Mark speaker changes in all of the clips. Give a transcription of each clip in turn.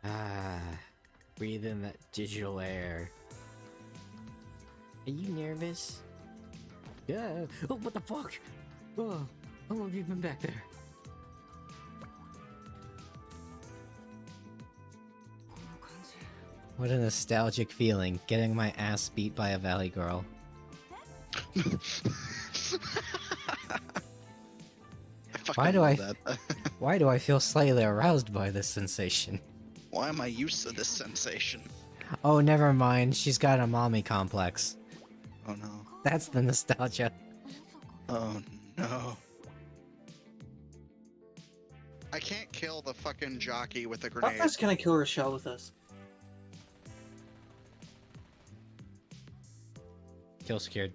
Speaker 1: Ah, breathe in that digital air. Are you nervous? Yeah. Oh, what the fuck? Oh, how long have you been back there? What a nostalgic feeling, getting my ass beat by a valley girl. Why do I feel slightly aroused by this sensation?
Speaker 2: Why am I used to this sensation?
Speaker 1: Oh, never mind. She's got a mommy complex.
Speaker 2: Oh no.
Speaker 1: That's the nostalgia.
Speaker 2: Oh no. I can't kill the fucking jockey with a
Speaker 3: How
Speaker 2: grenade.
Speaker 3: fast can I kill Rochelle with this?
Speaker 1: Kill secured.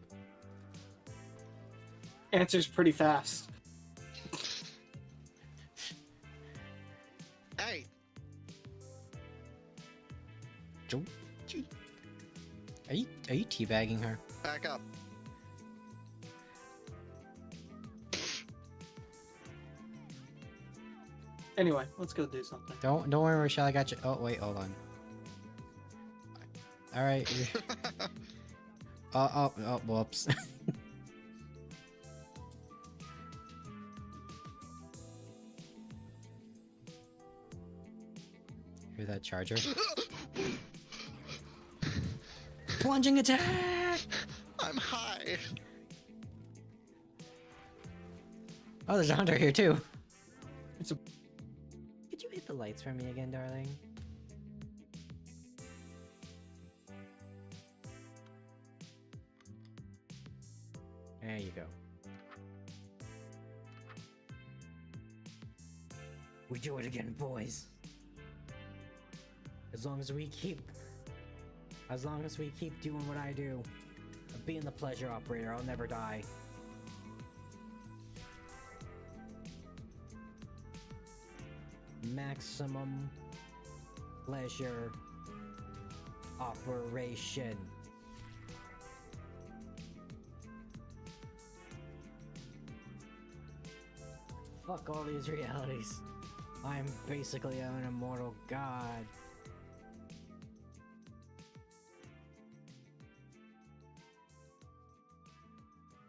Speaker 3: Answer's pretty fast.
Speaker 2: Hey!
Speaker 1: Are you teabagging her?
Speaker 2: Back up.
Speaker 3: Anyway, let's go do something.
Speaker 1: Don't worry, Rochelle. I got you. Oh wait, hold on. All right. Oh, whoops. Hear that charger? Plunging attack!
Speaker 2: I'm high.
Speaker 1: Oh, there's a hunter here too.
Speaker 3: It's a...
Speaker 1: Could you hit the lights for me again, darling? There you go. We do it again, boys. As long as we keep doing what I do, of being the pleasure operator, I'll never die. Maximum pleasure operation. Fuck all these realities. I'm basically an immortal god.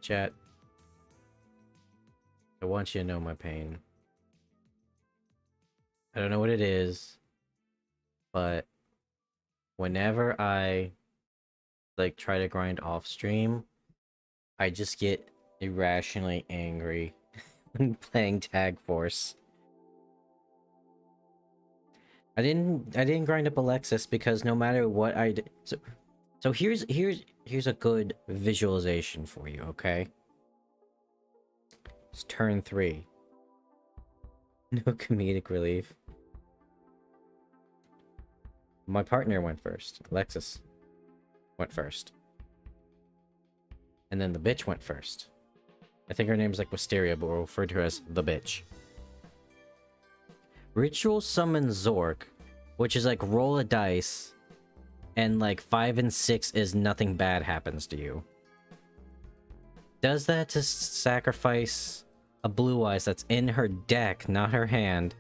Speaker 1: Chat. I want you to know my pain. I don't know what it is, but whenever I try to grind off stream, I just get irrationally angry when playing Tag Force. I didn't grind up Alexis because no matter what I did, so here's a good visualization for you, okay? It's turn 3. No comedic relief. My partner went first. Alexis went first. And then the bitch went first. I think her name's like Wisteria, but we'll refer to her as the bitch. Ritual summon Zork, which is like roll a dice, and like 5 and 6 is nothing bad happens to you. Does that to sacrifice a Blue Eyes that's in her deck, not her hand.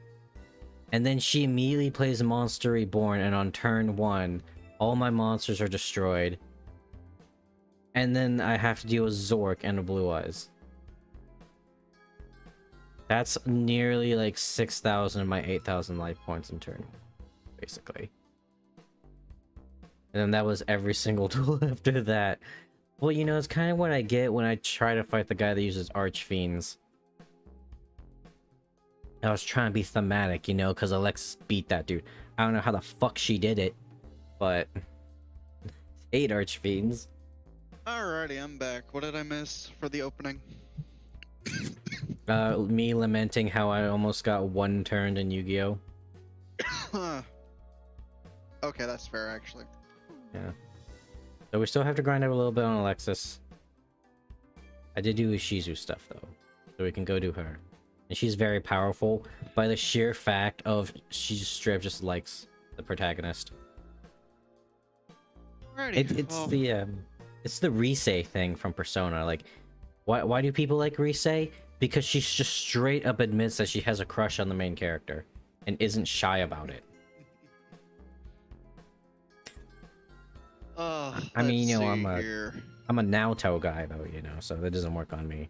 Speaker 1: And then she immediately plays Monster Reborn, and on turn 1, all my monsters are destroyed. And then I have to deal with Zork and a Blue Eyes. That's nearly like 6,000 of my 8,000 life points in turn, basically. And then that was every single duel after that. Well, you know, it's kind of what I get when I try to fight the guy that uses Archfiends. I was trying to be thematic, you know, because Alexis beat that dude. I don't know how the fuck she did it, but 8 Archfiends.
Speaker 2: Alrighty, I'm back. What did I miss for the opening?
Speaker 1: Me lamenting how I almost got one turned in Yu-Gi-Oh.
Speaker 2: Okay, that's fair, actually.
Speaker 1: Yeah. So we still have to grind out a little bit on Alexis. I did do Ishizu stuff, though, so we can go do her. And she's very powerful by the sheer fact of she straight up just likes the protagonist.
Speaker 2: Alrighty,
Speaker 1: It's the Risei thing from Persona. Like, why do people like Risei? Because she just straight up admits that she has a crush on the main character and isn't shy about it. I mean,
Speaker 2: let's
Speaker 1: you know,
Speaker 2: see here.
Speaker 1: I'm a Naoto guy though, you know, so that doesn't work on me.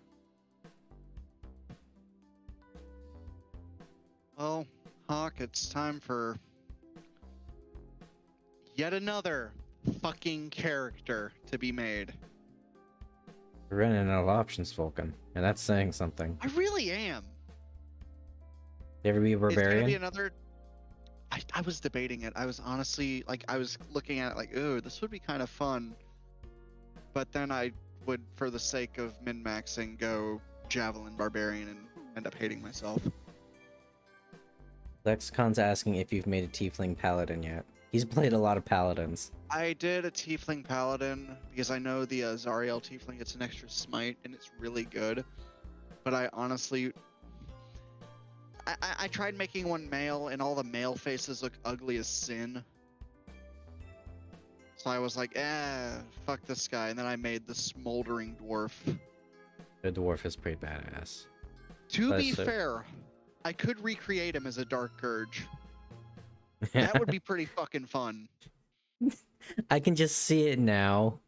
Speaker 2: Well, Hawk, it's time for yet another fucking character to be made.
Speaker 1: We're running out of options, Vulcan, and that's saying something.
Speaker 2: I really am.
Speaker 1: You ever be a
Speaker 2: It's gonna be
Speaker 1: barbarian?
Speaker 2: another. I was debating it. I was honestly like, I was looking at it like, ooh, this would be kind of fun. But then I would, for the sake of min-maxing, go Javelin Barbarian and end up hating myself.
Speaker 1: Lexicon's asking if you've made a Tiefling Paladin yet. He's played a lot of Paladins.
Speaker 2: I did a Tiefling Paladin because I know the Zariel Tiefling gets an extra smite and it's really good. But I honestly, I tried making one male and all the male faces look ugly as sin. So I was like, fuck this guy. And then I made the Smoldering Dwarf.
Speaker 1: The dwarf is pretty badass.
Speaker 2: To be
Speaker 1: Bless it.
Speaker 2: fair, I could recreate him as a Dark Urge. That would be pretty fucking fun.
Speaker 1: I can just see it now.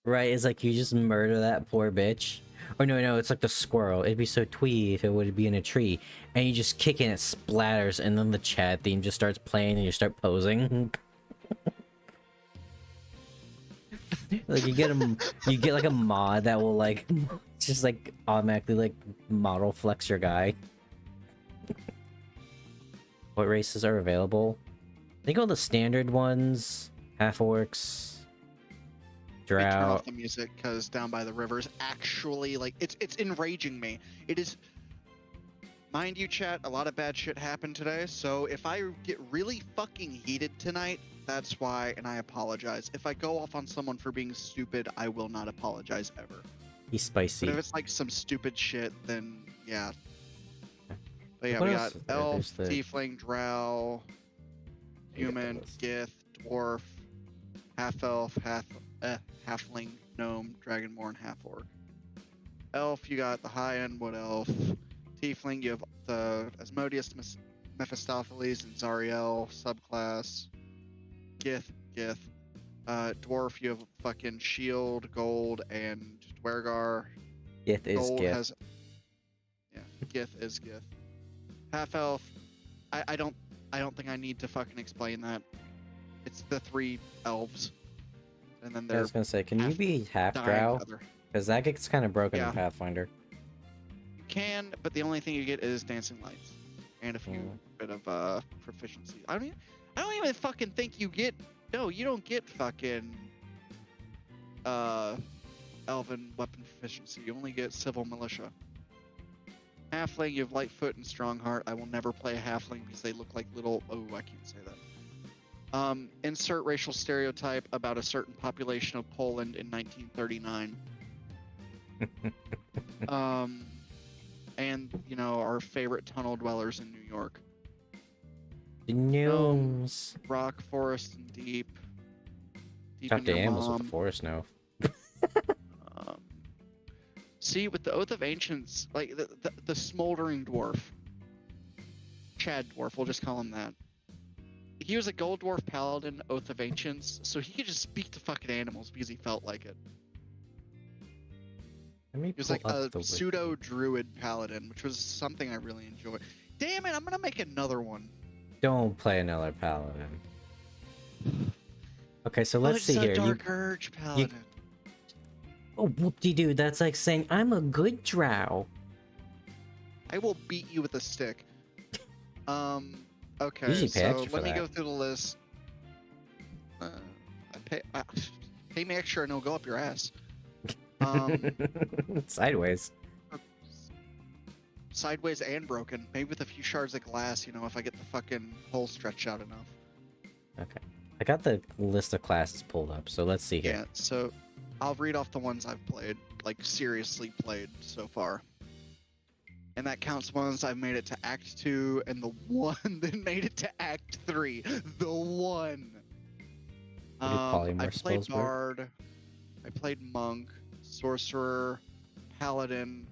Speaker 1: Right, it's like you just murder that poor bitch. Or no, it's like the squirrel. It'd be so twee if it would be in a tree. And you just kick it, it splatters, and then the chat theme just starts playing and you start posing. Like you get like a mod that will like just like automatically like model flex your guy. What races are available? I think all the standard ones, half orcs,
Speaker 2: Let me turn
Speaker 1: drow.
Speaker 2: off the music because Down by the River is actually like it's enraging me. It is. Mind you, chat, a lot of bad shit happened today, so if I get really fucking heated tonight, that's why, and I apologize. If I go off on someone for being stupid, I will not apologize ever.
Speaker 1: He's spicy.
Speaker 2: But if it's like some stupid shit, then yeah. But yeah,
Speaker 1: What
Speaker 2: we
Speaker 1: else
Speaker 2: got
Speaker 1: is there?
Speaker 2: elf,
Speaker 1: There's the-
Speaker 2: tiefling, drow,
Speaker 1: I get
Speaker 2: human,
Speaker 1: those.
Speaker 2: gith, dwarf, half elf, halfling, gnome, dragonborn, half orc. Elf, you got the high end wood elf. Tiefling, you have the Asmodeus, Mephistopheles, and Zariel subclass. Gith. Dwarf, you have fucking shield, gold, and Dwergar.
Speaker 1: Gith is
Speaker 2: Gold
Speaker 1: Gith.
Speaker 2: has. Yeah, Gith is Gith. Half elf. I don't think I need to fucking explain that. It's the three elves, and then
Speaker 1: I
Speaker 2: they're
Speaker 1: was gonna say, can you
Speaker 2: half
Speaker 1: be half
Speaker 2: dying
Speaker 1: drow?
Speaker 2: together.
Speaker 1: Because that gets kind of broken
Speaker 2: Yeah.
Speaker 1: in Pathfinder.
Speaker 2: You can, but the only thing you get is dancing lights and a few
Speaker 1: Mm.
Speaker 2: bit of proficiency. I don't even fucking think you get. No, you don't get fucking elven weapon proficiency. You only get civil militia. Halfling, you have Lightfoot and Strongheart. I will never play a halfling because they look like little. Oh, I can't say that. Insert racial stereotype about a certain population of Poland in 1939. And you know, our favorite tunnel dwellers in New York.
Speaker 1: The gnomes.
Speaker 2: Rock, forest, and deep. Deep
Speaker 1: Talk
Speaker 2: in
Speaker 1: to
Speaker 2: your
Speaker 1: animals with
Speaker 2: mom.
Speaker 1: the forest now.
Speaker 2: Um, see, with the Oath of Ancients, like the smoldering dwarf, Chad dwarf, we'll just call him that. He was a gold dwarf paladin, Oath of Ancients, so he could just speak to fucking animals because he felt like it.
Speaker 1: Let me
Speaker 2: He was
Speaker 1: pull
Speaker 2: like
Speaker 1: up
Speaker 2: a
Speaker 1: the wiki.
Speaker 2: pseudo druid paladin, which was something I really enjoyed. Damn it, I'm gonna make another one.
Speaker 1: Don't play another paladin. Okay, so
Speaker 2: But
Speaker 1: let's see
Speaker 2: it's
Speaker 1: here.
Speaker 2: a Dark Urge paladin.
Speaker 1: Oh, whoop-de-doo. That's like saying, I'm a good drow.
Speaker 2: I will beat you with a stick. Okay,
Speaker 1: Usually pay
Speaker 2: so
Speaker 1: extra for
Speaker 2: let me
Speaker 1: that.
Speaker 2: go through the list. Pay me extra and it'll go up your ass.
Speaker 1: Sideways.
Speaker 2: Sideways and broken. Maybe with a few shards of glass, you know, if I get the fucking hole stretched out enough.
Speaker 1: Okay. I got the list of classes pulled up, so let's see here.
Speaker 2: Yeah, so I'll read off the ones I've played, like seriously played so far. And that counts ones I've made it to Act 2 and the one that made it to Act 3. The one!
Speaker 1: What do
Speaker 2: I
Speaker 1: polymorph
Speaker 2: played
Speaker 1: spells work?
Speaker 2: Bard, I played Monk, Sorcerer, Paladin,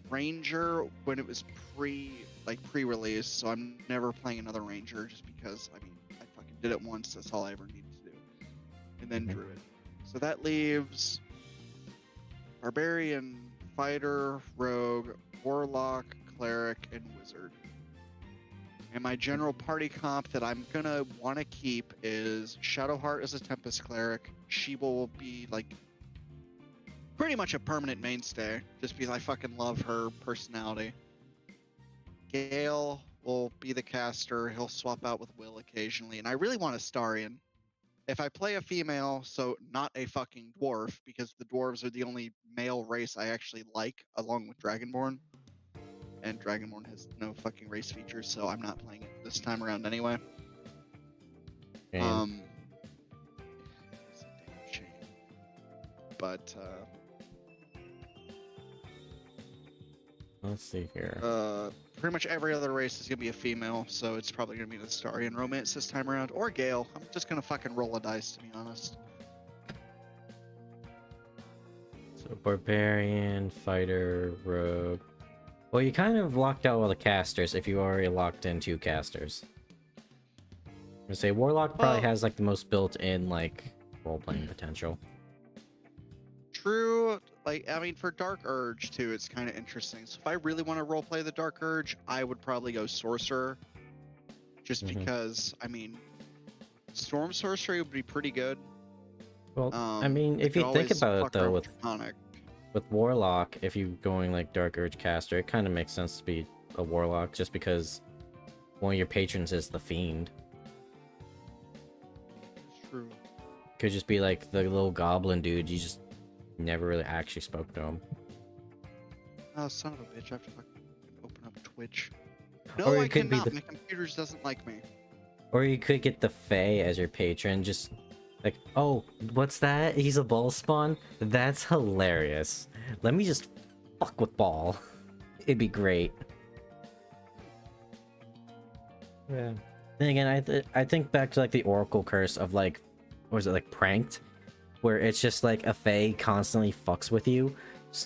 Speaker 2: Ranger when it was pre-release, so I'm never playing another Ranger just because, I mean, I fucking did it once, that's all I ever needed to do. and then
Speaker 1: Mhm.
Speaker 2: druid. So that leaves barbarian, fighter, rogue, warlock, cleric, and wizard. And my general party comp that I'm gonna want to keep is Shadowheart as a Tempest cleric. She will be like pretty much a permanent mainstay, just because I fucking love her personality. Gale will be the caster. He'll swap out with Will occasionally, and I really want a Starian. If I play a female, so not a fucking dwarf, because the dwarves are the only male race I actually like, along with Dragonborn. And Dragonborn has no fucking race features, so I'm not playing it this time around anyway.
Speaker 1: Shame.
Speaker 2: It's a damn shame. But
Speaker 1: Let's see here.
Speaker 2: pretty much every other race is gonna be a female, so it's probably gonna be the Starian Romance this time around, or Gale. I'm just gonna fucking roll a dice, to be honest.
Speaker 1: So barbarian, fighter, rogue. Well, you kind of locked out all the casters if you already locked in 2 casters. I'm gonna say warlock probably
Speaker 2: Well-
Speaker 1: has like the most built-in like role-playing potential.
Speaker 2: True, like, I mean, for Dark Urge, too, it's kind of interesting. So if I really want to roleplay the Dark Urge, I would probably go Sorcerer. Just
Speaker 1: Mhm.
Speaker 2: because, I mean, Storm Sorcery would be pretty good.
Speaker 1: Well, I mean,
Speaker 2: I
Speaker 1: if
Speaker 2: could
Speaker 1: you think
Speaker 2: always
Speaker 1: about it
Speaker 2: fuck
Speaker 1: though,
Speaker 2: around
Speaker 1: with
Speaker 2: Draconic.
Speaker 1: warlock, if you going like dark urge caster, it kind of makes sense to be a warlock just because one of your patrons is the fiend.
Speaker 2: True.
Speaker 1: Could just be like the little goblin dude you just never really actually spoke to him.
Speaker 2: Oh, son of a bitch, I have to fucking open up Twitch.
Speaker 1: Or
Speaker 2: No,
Speaker 1: it
Speaker 2: I
Speaker 1: could be
Speaker 2: cannot.
Speaker 1: the-
Speaker 2: My computer doesn't like me.
Speaker 1: Or you could get the Fae as your patron, just like, oh, what's that? He's a ball spawn? That's hilarious. Let me just fuck with ball. It'd be great. Yeah. Then again, I think back to like the Oracle curse of like, what was it, like pranked? Where it's just like a Fae constantly fucks with you,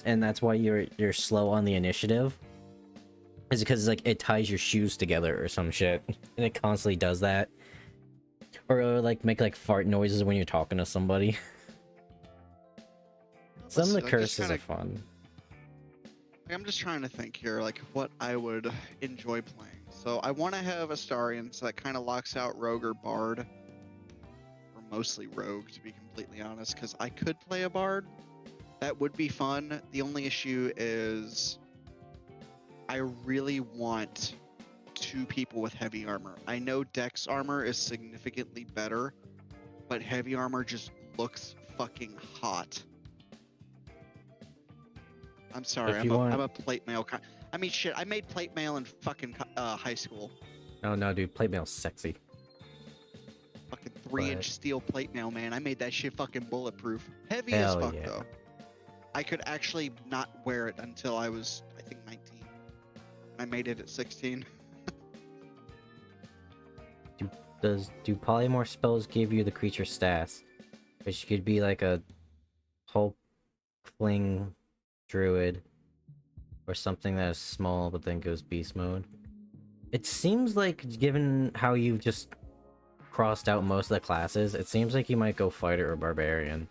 Speaker 1: and that's why you're slow on the initiative. Is because like it ties your shoes together or some shit, and it constantly does that. Or it'll, like make like fart noises when you're talking to somebody. Some of the
Speaker 2: Let's see, like, just
Speaker 1: curses are
Speaker 2: kinda-
Speaker 1: fun.
Speaker 2: I'm just trying to think here, like, what I would enjoy playing. So I want to have a Starian, so that kind of locks out Rogue or Bard. Or mostly Rogue, to be completely honest, because I could play a Bard. That would be fun. The only issue is I really want 2 people with heavy armor. I know Dex armor is significantly better, but heavy armor just looks fucking hot. I'm sorry,
Speaker 1: If
Speaker 2: I'm
Speaker 1: you want-
Speaker 2: a plate mail. I mean, shit, I made plate mail in fucking high school.
Speaker 1: No, dude, plate mail's sexy.
Speaker 2: Fucking 3-inch
Speaker 1: But-
Speaker 2: steel plate mail, man. I made that shit fucking bulletproof. Heavy as
Speaker 1: Hell
Speaker 2: fuck,
Speaker 1: yeah.
Speaker 2: though. I could actually not wear it until I was, I think, 19. I made it at 16.
Speaker 1: Do polymorph spells give you the creature stats? Which could be like a hulkling druid, or something that is small but then goes beast mode. It seems like, given how you've just crossed out most of the classes, it seems like you might go fighter or barbarian.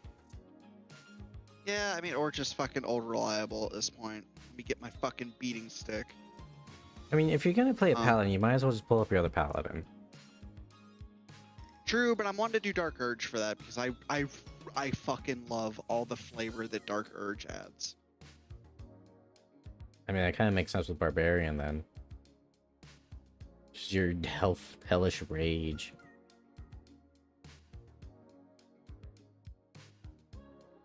Speaker 2: Yeah, I mean, or just fucking old reliable at this point. Let me get my fucking beating stick.
Speaker 1: I mean, if you're gonna play a
Speaker 2: Um,
Speaker 1: paladin, you might as well just pull up your other paladin.
Speaker 2: True, but I'm wanting to do Dark Urge for that because I fucking love all the flavor that Dark Urge adds.
Speaker 1: I mean, that kind of makes sense with barbarian then. Just your hellish rage.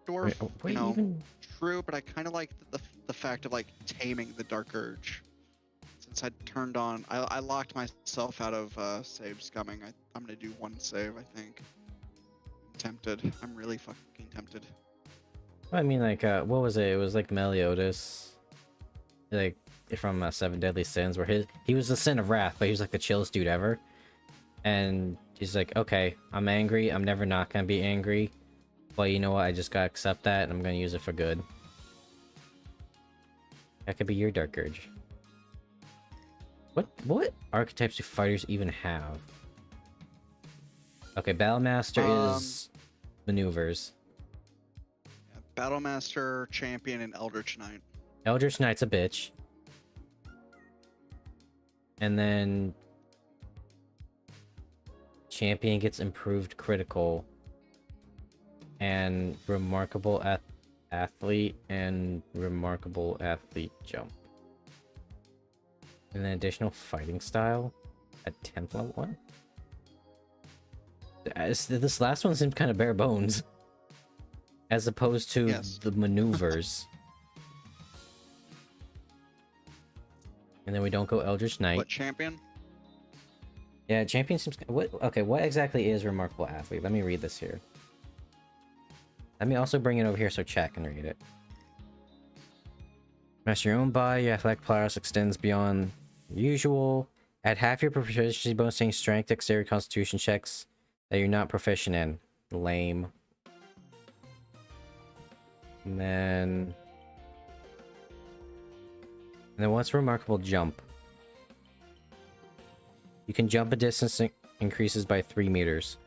Speaker 2: Dwarf,
Speaker 1: Wait,
Speaker 2: you know,
Speaker 1: even
Speaker 2: true, but I kind of like the fact of like taming the Dark Urge. Since I turned on, I locked myself out of save scumming. I'm gonna do 1 save, I think. I'm tempted. I'm really fucking tempted.
Speaker 1: I mean, like, what was it? It was like Meliodas, like from Seven Deadly Sins, where he was the sin of wrath, but he was like the chillest dude ever. And he's like, okay, I'm angry. I'm never not gonna be angry. But you know what? I just gotta accept that, and I'm gonna use it for good. That could be your Dark Urge. What archetypes do fighters even have? Okay, Battlemaster is maneuvers.
Speaker 2: Yeah, Battlemaster, Champion, and Eldritch Knight.
Speaker 1: Eldritch Knight's a bitch. And then Champion gets improved critical and remarkable athlete and remarkable athlete jump. And then additional fighting style at 10th level. What? This last one seems kind of bare bones. As opposed to the maneuvers. And then we don't go Eldritch Knight.
Speaker 2: What, Champion?
Speaker 1: Yeah, Champion seems... Okay, what exactly is Remarkable Athlete? Let me read this here. Let me also bring it over here so chat can read it. Master your own body, your athletic prowess extends beyond usual. Add half your proficiency bonus to strength, dexterity, constitution checks that you're not proficient in. Lame. And then what's Remarkable Jump? You can jump a distance increases by 3 meters.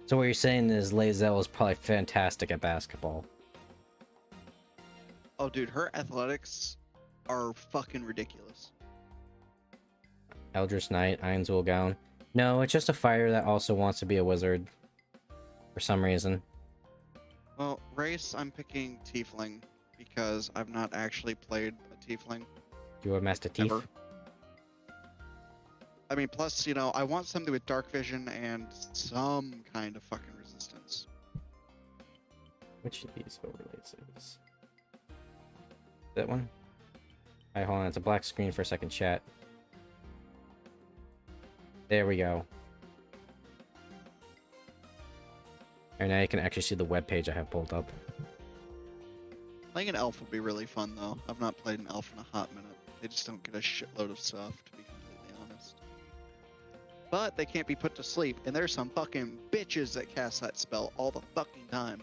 Speaker 1: So what you're saying is Lae'zel is probably fantastic at basketball.
Speaker 2: Oh, dude, her athletics are fucking ridiculous.
Speaker 1: Eldritch Knight, Ainzul Gown. No, it's just a fighter that also wants to be a wizard. For some reason.
Speaker 2: Well, race, I'm picking Tiefling because I've not actually played a Tiefling.
Speaker 1: You are Master Tief?
Speaker 2: Ever. I mean, plus, you know, I want something with dark vision and some kind of fucking resistance.
Speaker 1: Which of these overlays is? That one? Alright, hold on. It's a black screen for a second, chat. There we go. And now you can actually see the web page I have pulled up.
Speaker 2: Playing an elf would be really fun, though. I've not played an elf in a hot minute. They just don't get a shitload of stuff, to be completely honest. But they can't be put to sleep, and there's some fucking bitches that cast that spell all the fucking time.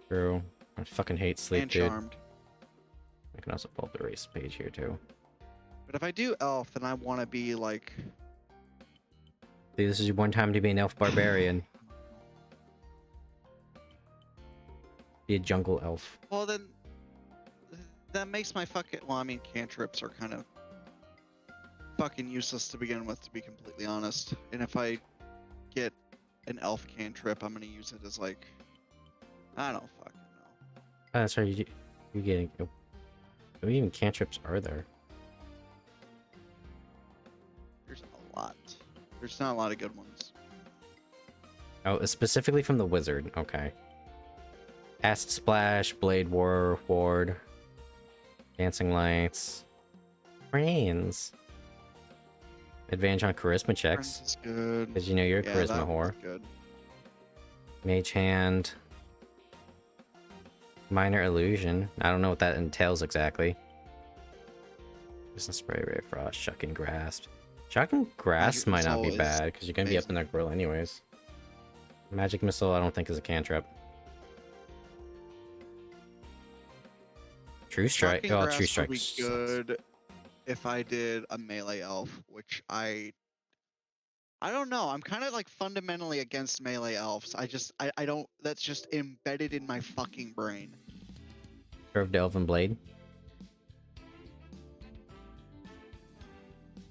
Speaker 1: True. I fucking hate sleep,
Speaker 2: And
Speaker 1: dude.
Speaker 2: Charmed.
Speaker 1: I can also pull up the race page here, too.
Speaker 2: But if I do elf, then I want to be like...
Speaker 1: See, this is your one time to be an elf barbarian. Be a jungle elf.
Speaker 2: Well, then... That makes my fucking... Well, I mean, cantrips are kind of... fucking useless to begin with, to be completely honest. And if I get an elf cantrip, I'm gonna use it as like... I don't fucking know.
Speaker 1: Oh, that's right, you're getting... What even cantrips are there?
Speaker 2: There's a lot. There's not a lot of good ones.
Speaker 1: Oh, it's specifically from the wizard. Okay. Acid Splash, Blade Ward, Dancing Lights, Brains. Advantage on charisma checks.
Speaker 2: Friends is good.
Speaker 1: Because you know you're a
Speaker 2: Yeah,
Speaker 1: charisma
Speaker 2: that
Speaker 1: whore.
Speaker 2: one's good.
Speaker 1: Mage Hand. Minor Illusion. I don't know what that entails exactly. Business Spray, Ray of Frost, Shocking Grasp. Shocking Grasp might not be
Speaker 2: Missile is
Speaker 1: bad, because you're going to be up in
Speaker 2: amazing.
Speaker 1: that grill anyways. Magic Missile I don't think is a cantrip. True Strike.
Speaker 2: Shocking
Speaker 1: Oh,
Speaker 2: Grasp
Speaker 1: True
Speaker 2: would
Speaker 1: Strike
Speaker 2: be
Speaker 1: sucks.
Speaker 2: good if I did a melee elf, which I don't know. I'm kind of like fundamentally against melee elves. I don't. That's just embedded in my fucking brain.
Speaker 1: Curved Elven Blade.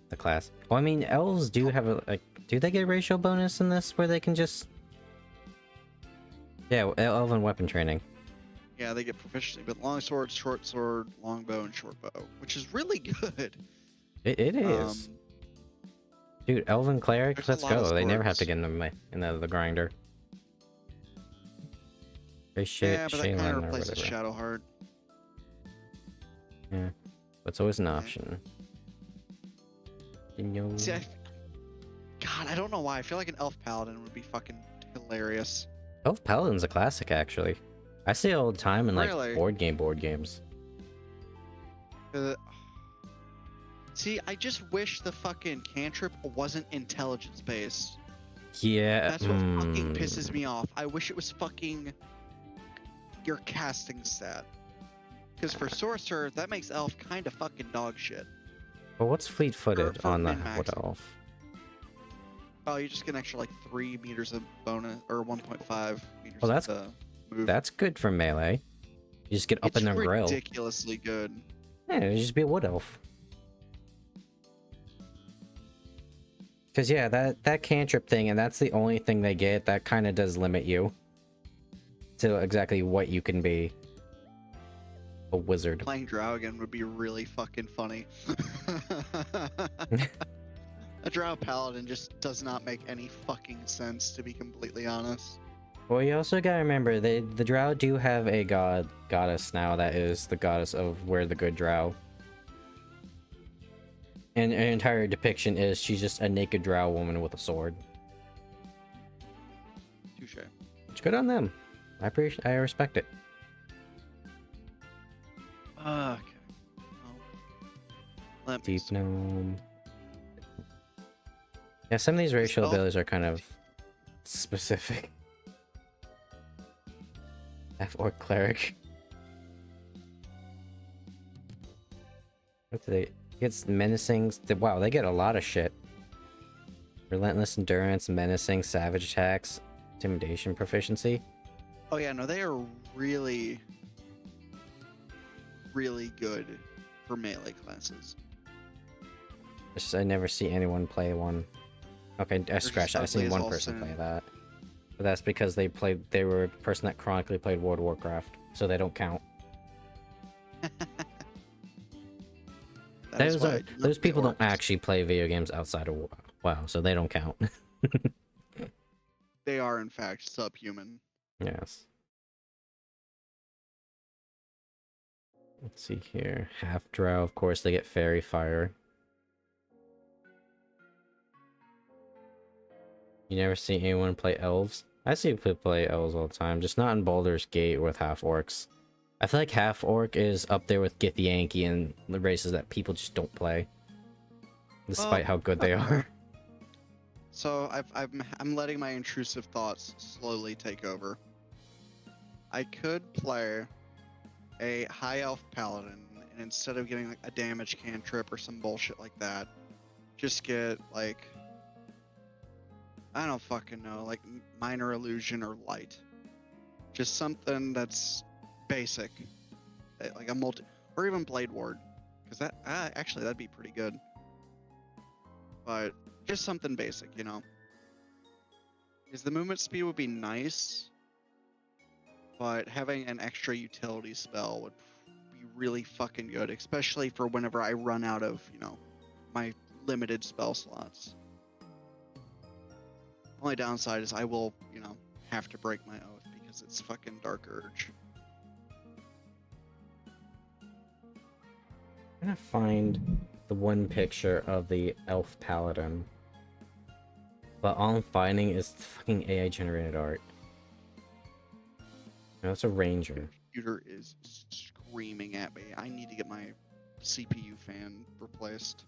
Speaker 1: The class. Well, I mean, elves do have a like. Do they get a ratio bonus in this where they can just? Yeah, elven weapon training.
Speaker 2: Yeah, they get proficiency, but long sword, short sword, long bow, and short bow, which is really good.
Speaker 1: It is. Dude, elven cleric.
Speaker 2: there's a
Speaker 1: Let's
Speaker 2: lot of
Speaker 1: go. They never have to
Speaker 2: swords.
Speaker 1: get in the grinder. Very shit.
Speaker 2: Yeah, but that
Speaker 1: Shaylin
Speaker 2: kind
Speaker 1: or
Speaker 2: of replaces
Speaker 1: whatever.
Speaker 2: Shadowheart.
Speaker 1: Yeah, but it's always an
Speaker 2: Yeah.
Speaker 1: option. You know.
Speaker 2: See, God, I don't know why. I feel like an elf paladin would be fucking hilarious.
Speaker 1: Elf Paladin's a classic, actually. I see it all the time in like
Speaker 2: Really?
Speaker 1: board games.
Speaker 2: See, I just wish the fucking cantrip wasn't intelligence based.
Speaker 1: Yeah.
Speaker 2: That's what fucking pisses me off. I wish it was fucking your casting stat. Because for sorcerer, that makes elf kind of fucking dog shit.
Speaker 1: But what's fleet-footed
Speaker 2: for
Speaker 1: on the
Speaker 2: min-max.
Speaker 1: what elf?
Speaker 2: Oh, you just get an extra like 3 meters of bonus or 1.5 meters
Speaker 1: Well, that's
Speaker 2: of move.
Speaker 1: that's good for melee. You just get up
Speaker 2: It's
Speaker 1: in their grill.
Speaker 2: ridiculously good.
Speaker 1: Yeah, you just be a wood elf. Cause yeah, that cantrip thing, and that's the only thing they get. That kind of does limit you to exactly what you can be. A wizard.
Speaker 2: Playing Drow again would be really fucking funny. A Drow Paladin just does not make any fucking sense, to be completely honest.
Speaker 1: Well, you also gotta remember the Drow do have a goddess now that is the goddess of where the good Drow. And an entire depiction is she's just a naked Drow woman with a sword.
Speaker 2: Touche.
Speaker 1: It's good on them. I respect it.
Speaker 2: Okay. Let me
Speaker 1: Deep
Speaker 2: see.
Speaker 1: gnome. Yeah, some of these racial
Speaker 2: elf-
Speaker 1: abilities are kind of specific. F-Orc cleric. What do they? Gets menacing. Wow, they get a lot of shit. Relentless endurance, menacing, savage attacks, intimidation proficiency.
Speaker 2: Oh yeah, no, they are really, really good for melee classes.
Speaker 1: I never see anyone play one. Okay, I scratched that. I've seen
Speaker 2: ugly as
Speaker 1: one
Speaker 2: all
Speaker 1: person play
Speaker 2: sin.
Speaker 1: that. But that's because they were a person that chronically played World of Warcraft, so they don't count.
Speaker 2: That is why I do not
Speaker 1: Those
Speaker 2: play
Speaker 1: people don't
Speaker 2: orcs.
Speaker 1: actually play video games outside of WoW, so they don't count.
Speaker 2: They are in fact subhuman.
Speaker 1: Yes. Let's see here. Half Drow, of course, they get Fairy Fire. You never see anyone play elves? I see people play elves all the time, just not in Baldur's Gate with half orcs. I feel like half orc is up there with Githyanki and the races that people just don't play, despite how good they are.
Speaker 2: So I'm letting my intrusive thoughts slowly take over. I could play a high elf paladin, and instead of getting like a damage cantrip or some bullshit like that, just get like, I don't fucking know, like minor illusion or light. Just something that's basic, like a multi, or even blade ward, because that actually that'd be pretty good. But just something basic, you know. Because the movement speed would be nice, but having an extra utility spell would be really fucking good, especially for whenever I run out of, you know, my limited spell slots. Only downside is I will, you know, have to break my oath because it's fucking Dark Urge.
Speaker 1: I'm gonna find the one picture of the elf paladin, but all I'm finding is fucking AI generated art. No, it's a ranger.
Speaker 2: Computer is screaming at me. I need to get my CPU fan replaced.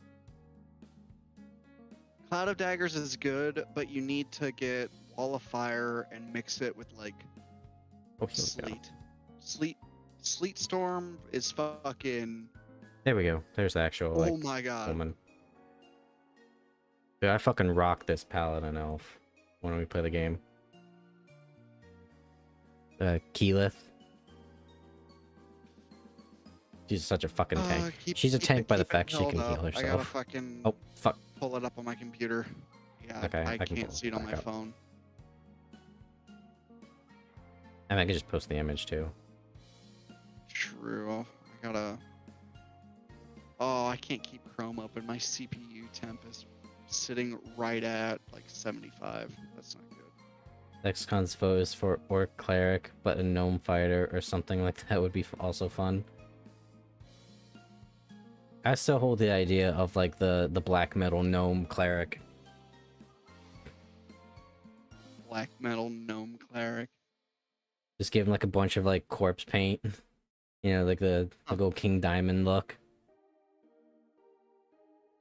Speaker 2: Cloud of Daggers is good, but you need to get Wall of Fire and mix it with like
Speaker 1: Oh, here we go.
Speaker 2: Sleet Storm is fucking.
Speaker 1: There we go. There's the actual like
Speaker 2: Oh my god.
Speaker 1: woman. Dude, I fucking rock this paladin elf when we play the game. Keyleth. She's such a fucking tank. She's a tank by the fact she can heal
Speaker 2: I gotta
Speaker 1: herself.
Speaker 2: fucking
Speaker 1: Oh, fuck.
Speaker 2: pull it up on my computer. Yeah,
Speaker 1: Okay,
Speaker 2: I
Speaker 1: I can
Speaker 2: can't
Speaker 1: pull
Speaker 2: see
Speaker 1: it
Speaker 2: it on
Speaker 1: back
Speaker 2: my
Speaker 1: up.
Speaker 2: phone.
Speaker 1: I mean, I could just post the image too.
Speaker 2: True. I gotta. Oh, I can't keep Chrome open. My CPU temp is sitting right at like 75. That's not good.
Speaker 1: Lexcon's foes for Orc Cleric, but a Gnome Fighter or something like that would be also fun. I still hold the idea of like the black metal Gnome Cleric.
Speaker 2: Black metal gnome cleric.
Speaker 1: Just give him like a bunch of like corpse paint. You know, like the little King Diamond look.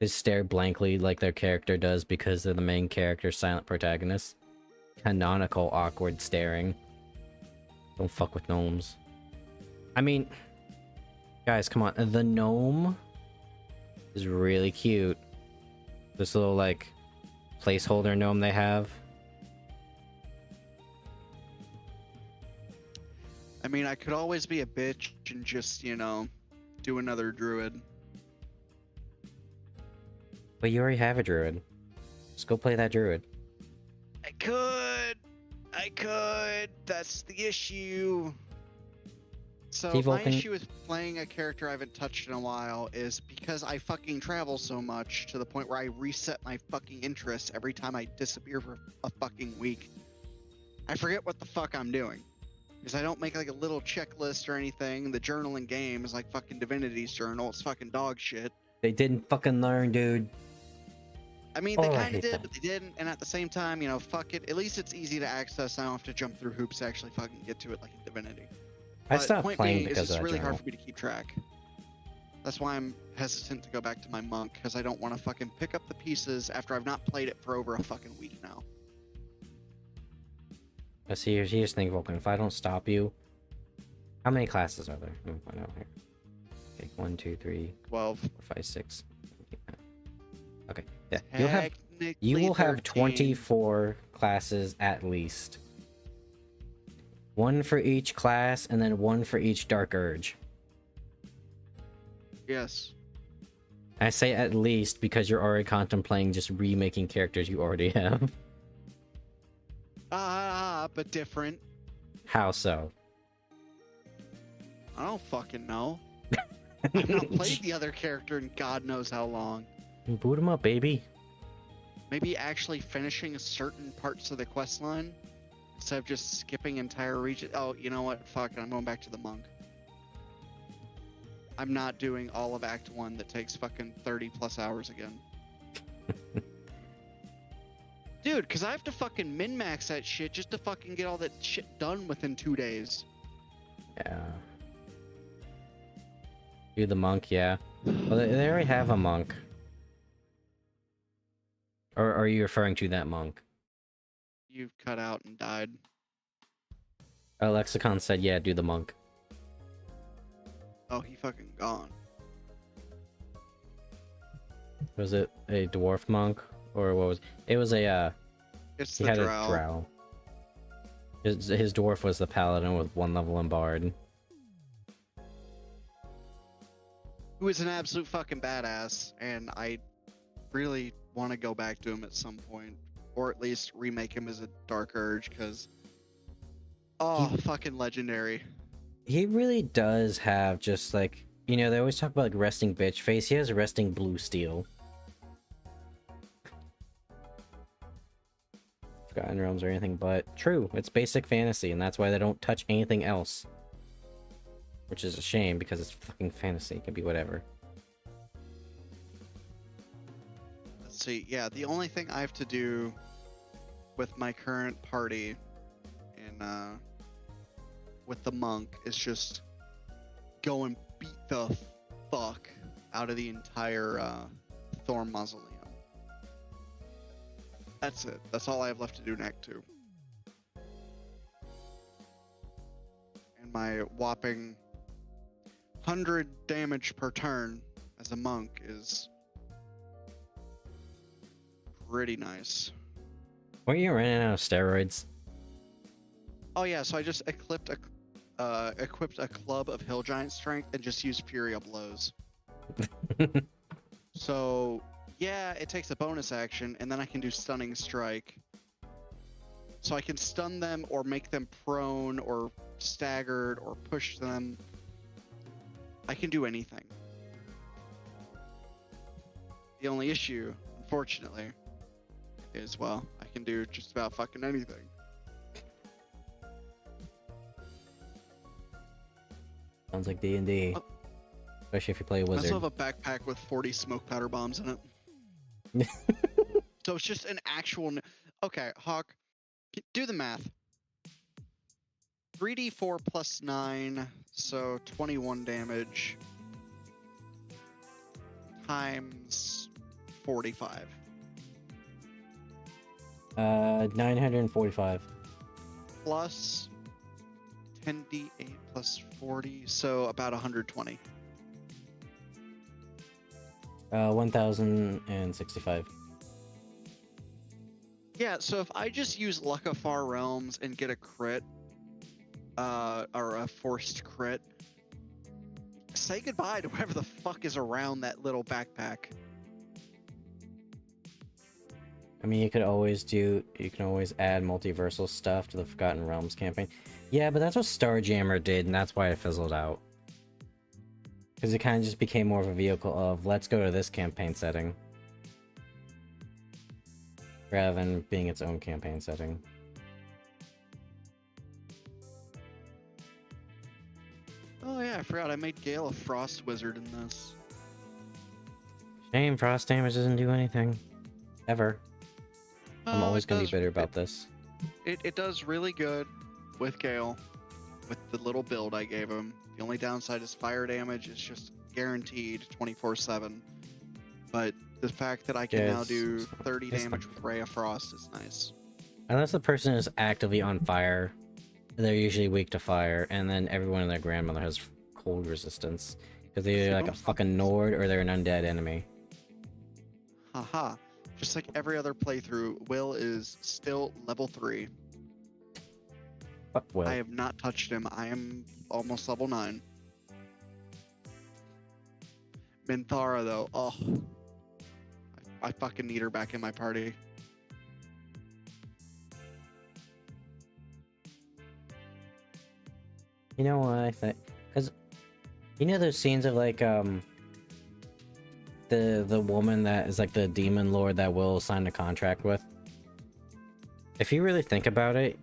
Speaker 1: Just stare blankly like their character does because they're the main character's silent protagonist. Canonical awkward staring. Don't fuck with gnomes. I mean, guys, come on. The gnome is really cute. This little like placeholder gnome they have.
Speaker 2: I mean, I could always be a bitch and just, you know, do another druid.
Speaker 1: But you already have a druid. Just go play that druid.
Speaker 2: I could. That's the issue. So my
Speaker 1: Vulcan-
Speaker 2: issue with playing a character I haven't touched in a while is because I fucking travel so much to the point where I reset my fucking interest every time I disappear for a fucking week. I forget what the fuck I'm doing. Because I don't make like a little checklist or anything. The journal in game is like fucking Divinity's journal. It's fucking dog shit.
Speaker 1: They didn't fucking learn, dude.
Speaker 2: I mean, they
Speaker 1: Oh, I
Speaker 2: kind of
Speaker 1: hate
Speaker 2: did,
Speaker 1: that.
Speaker 2: but they didn't. And at the same time, you know, fuck it. At least it's easy to access. I don't have to jump through hoops to actually fucking get to it like in Divinity.
Speaker 1: I
Speaker 2: But
Speaker 1: stopped
Speaker 2: point
Speaker 1: playing
Speaker 2: being is
Speaker 1: because
Speaker 2: it's
Speaker 1: of that
Speaker 2: really
Speaker 1: journal.
Speaker 2: hard for me to keep track. That's why I'm hesitant to go back to my monk, because I don't want to fucking pick up the pieces after I've not played it for over a fucking week now.
Speaker 1: Let's see, here's the thing, Vulcan. If I don't stop you, how many classes are there? I know here. Okay, 1, 2, 3,
Speaker 2: 12.
Speaker 1: 4, 5, 6. Okay, yeah. You will have
Speaker 2: 13.
Speaker 1: 24 classes at least. One for each class, and then one for each Dark Urge.
Speaker 2: Yes.
Speaker 1: I say at least because you're already contemplating just remaking characters you already have.
Speaker 2: But different.
Speaker 1: How so?
Speaker 2: I don't fucking know. I've not played the other character in God knows how long.
Speaker 1: Boot him up, baby.
Speaker 2: Maybe actually finishing certain parts of the quest line instead of just skipping entire region. Oh, you know what? Fuck it. I'm going back to the monk. I'm not doing all of Act 1 that takes fucking 30 plus hours again. Dude, because I have to fucking min-max that shit just to fucking get all that shit done within 2 days.
Speaker 1: Yeah. Do the monk, yeah. Well, they already have a monk. Or are you referring to that monk?
Speaker 2: You've cut out and died.
Speaker 1: Lexicon said, yeah, do the monk.
Speaker 2: Oh, he fucking gone.
Speaker 1: Was it a dwarf monk? Or what was it? Was a,
Speaker 2: It's
Speaker 1: he
Speaker 2: the
Speaker 1: had
Speaker 2: drow.
Speaker 1: a drow. His dwarf was the paladin with 1 level in bard.
Speaker 2: Who is an absolute fucking badass, and I really want to go back to him at some point, or at least remake him as a Dark Urge, because fucking legendary.
Speaker 1: He really does have just like, you know, they always talk about like resting bitch face. He has resting blue steel. Forgotten Realms or anything, but true, it's basic fantasy, and that's why they don't touch anything else. Which is a shame because it's fucking fantasy. It can be whatever.
Speaker 2: Let's see. Yeah, the only thing I have to do with my current party in with the monk is just go and beat the fuck out of the entire Thorn Mausoleum. That's it. That's all I have left to do in Act 2. And my whopping 100 damage per turn as a monk is pretty nice.
Speaker 1: Weren't you running out of steroids?
Speaker 2: Oh yeah, so I just equipped a club of Hill Giant strength and just used Fury of Blows. So yeah, it takes a bonus action, and then I can do Stunning Strike. So I can stun them or make them prone or staggered or push them. I can do anything. The only issue, unfortunately, is, well, I can do just about fucking anything.
Speaker 1: Sounds like D&D.
Speaker 2: Oh.
Speaker 1: Especially if you play a
Speaker 2: I
Speaker 1: wizard.
Speaker 2: also have a backpack with 40 smoke powder bombs in it. So it's just an actual... Okay, Hawk, do the math. 3d4 plus 9, so 21 damage times 45.
Speaker 1: 945.
Speaker 2: Plus 10d8 plus 40, so about 120.
Speaker 1: 1065.
Speaker 2: Yeah, so if I just use Luck of Far Realms and get a crit, or a forced crit, say goodbye to whatever the fuck is around that little backpack.
Speaker 1: I mean, you can always add multiversal stuff to the Forgotten Realms campaign. Yeah, but that's what Starjammer did, and that's why it fizzled out. Because it kind of just became more of a vehicle of, let's go to this campaign setting. Rather than being its own campaign setting.
Speaker 2: Oh yeah, I forgot I made Gale a Frost Wizard in this.
Speaker 1: Shame, frost damage doesn't do anything. Ever. I'm
Speaker 2: Oh,
Speaker 1: always
Speaker 2: it
Speaker 1: gonna be
Speaker 2: does-
Speaker 1: bitter about this.
Speaker 2: It does really good with Gale, with the little build I gave him. The only downside is fire damage is just guaranteed 24/7. But the fact that I can
Speaker 1: Yeah,
Speaker 2: now do 30
Speaker 1: it's
Speaker 2: damage
Speaker 1: not-
Speaker 2: with Ray of Frost is nice.
Speaker 1: Unless the person is actively on fire, they're usually weak to fire, and then everyone and their grandmother has cold resistance. Because they're either like a fucking Nord or they're an undead enemy.
Speaker 2: Haha. Just like every other playthrough, Will is still level 3.
Speaker 1: Fuck Will.
Speaker 2: I have not touched him. I am almost level 9. Minthara, though, oh. I fucking need her back in my party.
Speaker 1: You know what I think? Because you know those scenes of like the woman that is like the demon lord that Will signed a contract with. If you really think about it,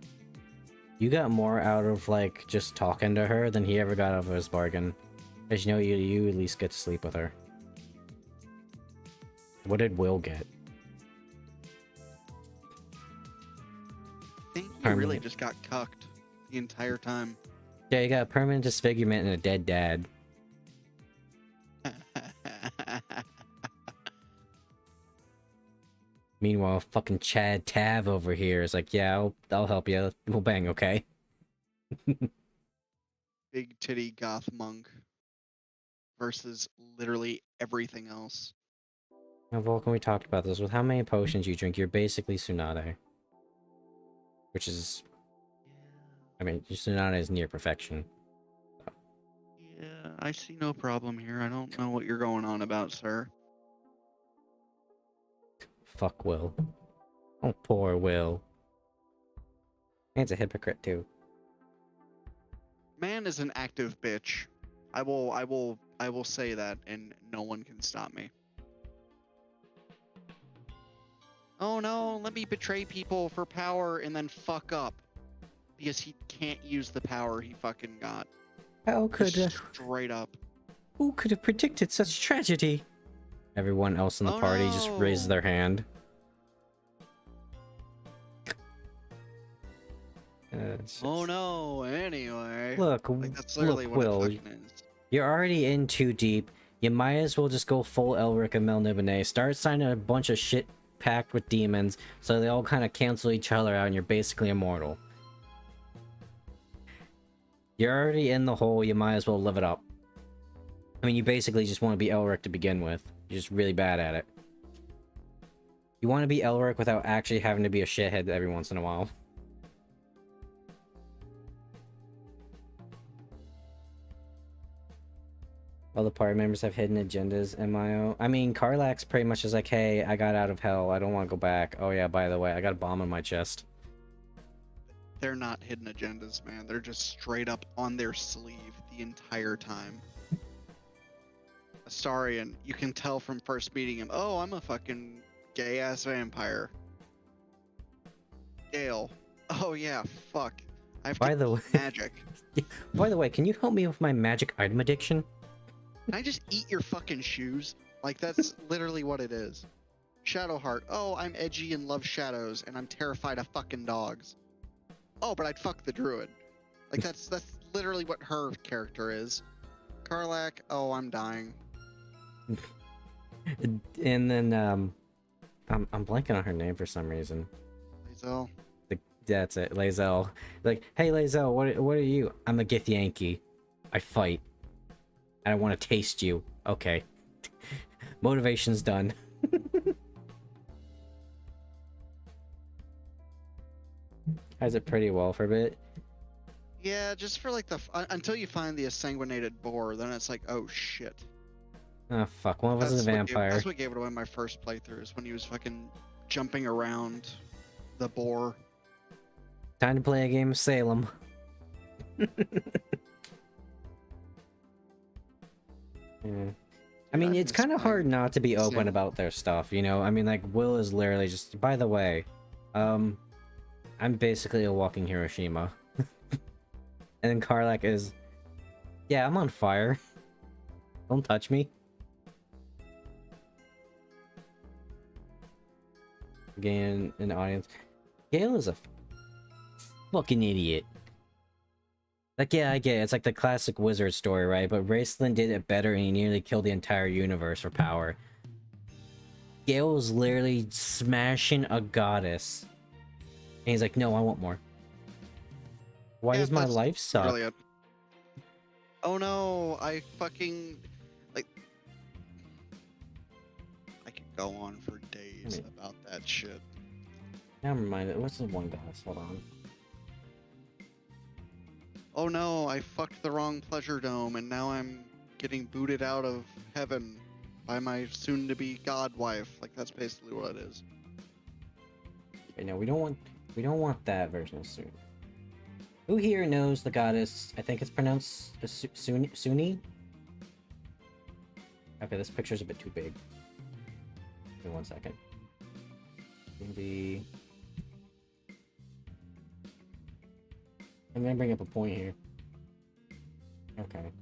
Speaker 1: you got more out of like just talking to her than he ever got out of his bargain. As you know, you at least get to sleep with her. What did Will get?
Speaker 2: I think you really just got cucked the entire time.
Speaker 1: Yeah, you got a permanent disfigurement and a dead dad. Meanwhile, fucking Chad Tav over here is like, yeah, I'll help you. We'll bang, okay?
Speaker 2: Big titty goth monk versus literally everything else.
Speaker 1: Now, Vulcan, we talked about this. With how many potions you drink, you're basically Tsunade. Which is... I mean, Tsunade is near perfection.
Speaker 2: Yeah, I see no problem here. I don't know what you're going on about, sir.
Speaker 1: Fuck Will. Oh, poor Will. He's a hypocrite, too.
Speaker 2: Man is an active bitch. I will say that, and no one can stop me. Oh no, let me betray people for power and then fuck up. Because he can't use the power he fucking got.
Speaker 1: How could...
Speaker 2: Just straight up.
Speaker 1: Who could have predicted such tragedy? Everyone else in the party just raises their hand.
Speaker 2: Oh no, anyway.
Speaker 1: Look,
Speaker 2: Like, that's literally
Speaker 1: look,
Speaker 2: what
Speaker 1: Will,
Speaker 2: it fucking is.
Speaker 1: you're already in too deep. You might as well just go full Elric and Melniboné. Start signing a bunch of shit packed with demons, so they all kind of cancel each other out and you're basically immortal. You're already in the hole, you might as well live it up. I mean, you basically just want to be Elric to begin with. You're just really bad at it. You want to be Elric without actually having to be a shithead every once in a while. All the party members have hidden agendas, MIO. I mean, Karlach's pretty much is like, hey, I got out of hell. I don't want to go back. Oh yeah, by the way, I got a bomb in my chest.
Speaker 2: They're not hidden agendas, man. They're just straight up on their sleeve the entire time. Astarion, you can tell from first meeting him, oh, I'm a fucking gay-ass vampire. Gale, oh yeah, fuck. I have
Speaker 1: By
Speaker 2: to
Speaker 1: the way,
Speaker 2: eat magic.
Speaker 1: by the way, can you help me with my magic item addiction?
Speaker 2: Can I just eat your fucking shoes? Like, that's literally what it is. Shadowheart, oh, I'm edgy and love shadows, and I'm terrified of fucking dogs. Oh, but I'd fuck the druid. Like, that's literally what her character is. Karlach, oh, I'm dying.
Speaker 1: And then, I'm blanking on her name for some reason.
Speaker 2: Hazel.
Speaker 1: That's it, Lae'zel. Like, hey Lae'zel, what are you? I'm a Githyanki. I fight. And I want to taste you. Okay. Motivation's done. Has it pretty well for a bit.
Speaker 2: Yeah, just for like until you find the sanguinated boar, then it's like, oh shit.
Speaker 1: Oh fuck, one of us is a vampire.
Speaker 2: That's what gave it away my first playthrough, is when he was fucking jumping around the boar.
Speaker 1: Time to play a game of Salem. Yeah. I mean, it's kind of hard not to be open about their stuff, you know? I mean, like, Will is literally just... By the way, I'm basically a walking Hiroshima. And then Karlak is... Yeah, I'm on fire. Don't touch me. Gain an audience. Gale is a fucking idiot. Like, yeah, I get it. It's like the classic wizard story, right? But Raceland did it better and he nearly killed the entire universe for power. Gale was literally smashing a goddess. And he's like, no, I want more. Why does my life suck?
Speaker 2: Really oh no, I fucking... Like... I could go on for days about that shit.
Speaker 1: Now I'm reminded. What's the one goddess? Hold on.
Speaker 2: Oh no, I fucked the wrong pleasure dome and now I'm getting booted out of heaven by my soon-to-be god wife. Like, that's basically what it is.
Speaker 1: Okay, no, we don't want that version of Suni. Who here knows the goddess? I think it's pronounced Suni? Okay, this picture's a bit too big. Give me 1 second. Maybe... I'm gonna bring up a point here. Okay.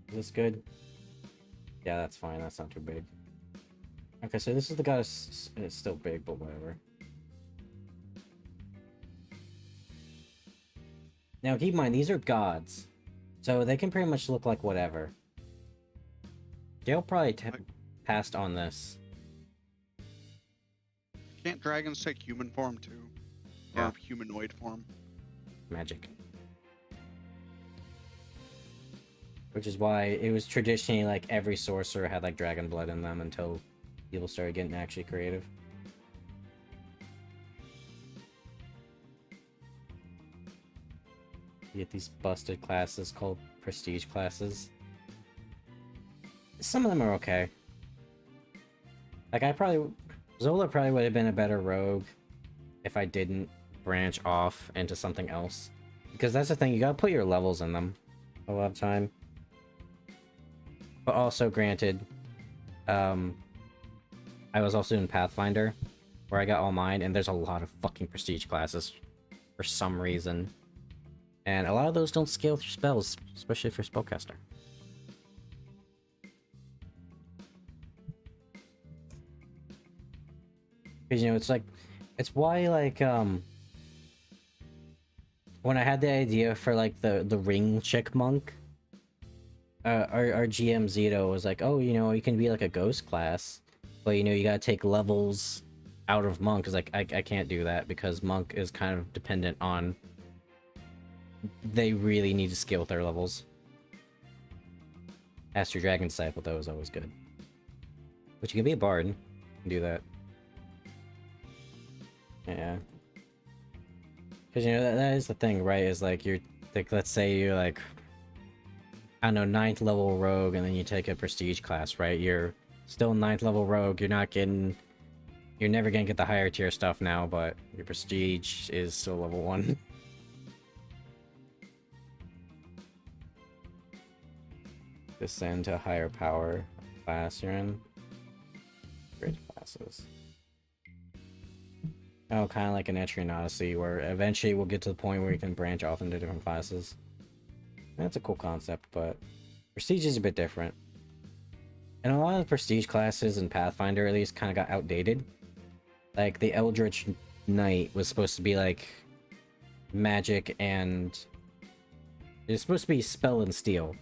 Speaker 1: Is this good? Yeah, that's fine. That's not too big. Okay, so this is the goddess. It's still big, but whatever. Now, keep in mind, these are gods. So they can pretty much look like whatever. Gale probably passed on this.
Speaker 2: Can't dragons take human form too?
Speaker 1: Yeah.
Speaker 2: Or humanoid form?
Speaker 1: Magic. Which is why it was traditionally like every sorcerer had like dragon blood in them until people started getting actually creative. You get these busted classes called prestige classes. Some of them are okay. Like Zola probably would have been a better rogue if I didn't branch off into something else, because that's the thing, you gotta put your levels in them a lot of time. But also, granted, I was also in Pathfinder where I got all mine, and there's a lot of fucking prestige classes for some reason, and a lot of those don't scale through spells, especially for spellcaster. Because, you know, it's why, like, when I had the idea for like the ring chick monk, our GM Zito was like, oh, you know, you can be like a ghost class, but you know, you gotta take levels out of monk. Cause like I can't do that because monk is kind of dependent on, they really need to scale with their levels. Aster Dragon Disciple though is always good, but you can be a bard and do that. Yeah. Because, you know, that is the thing, right? Is like, you're, like, let's say you're like, I don't know, 9th level rogue, and then you take a prestige class, right? You're still 9th level rogue, you're never gonna get the higher tier stuff now, but your prestige is still level 1. Descend to a higher power class you're in. Great classes. Oh, kind of like an Etrian Odyssey, where eventually we'll get to the point where you can branch off into different classes. That's a cool concept, but Prestige is a bit different. And a lot of the Prestige classes in Pathfinder, at least, kind of got outdated. Like, the Eldritch Knight was supposed to be, like, magic and... It's supposed to be spell and steel.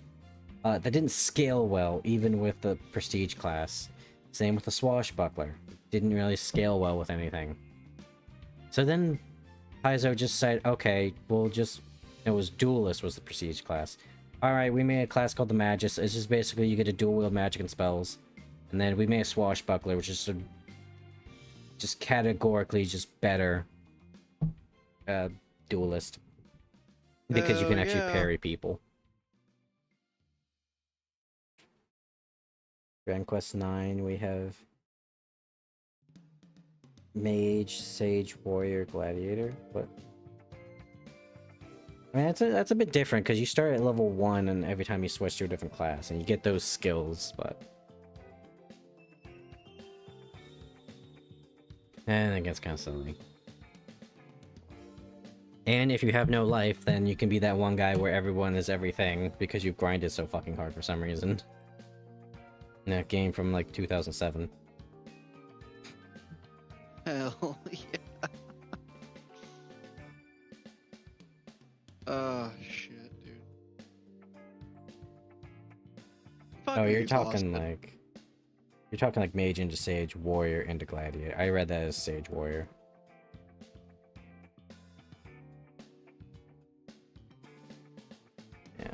Speaker 1: That didn't scale well, even with the Prestige class. Same with the Swashbuckler. Didn't really scale well with anything. So then Paizo just said, okay, we'll just... It was Duelist was the Prestige class. Alright, we made a class called the Magus. It's just basically you get to dual wield magic and spells. And then we made a Swashbuckler, which is just categorically just better. duelist. Because you can actually
Speaker 2: yeah.
Speaker 1: parry people. Dragon Quest 9, we have Mage, Sage, Warrior, Gladiator. What? I mean, that's a bit different because you start at level 1 and every time you switch to a different class and you get those skills, but... And it gets kind of silly. And if you have no life, then you can be that one guy where everyone is everything because you've grinded so fucking hard for some reason. In that game from like 2007.
Speaker 2: Hell yeah. Shit, dude.
Speaker 1: Oh,
Speaker 2: Fucking
Speaker 1: you're
Speaker 2: exhausted.
Speaker 1: talking like... You're talking like Mage into Sage, Warrior into Gladiator. I read that as Sage Warrior. Yeah.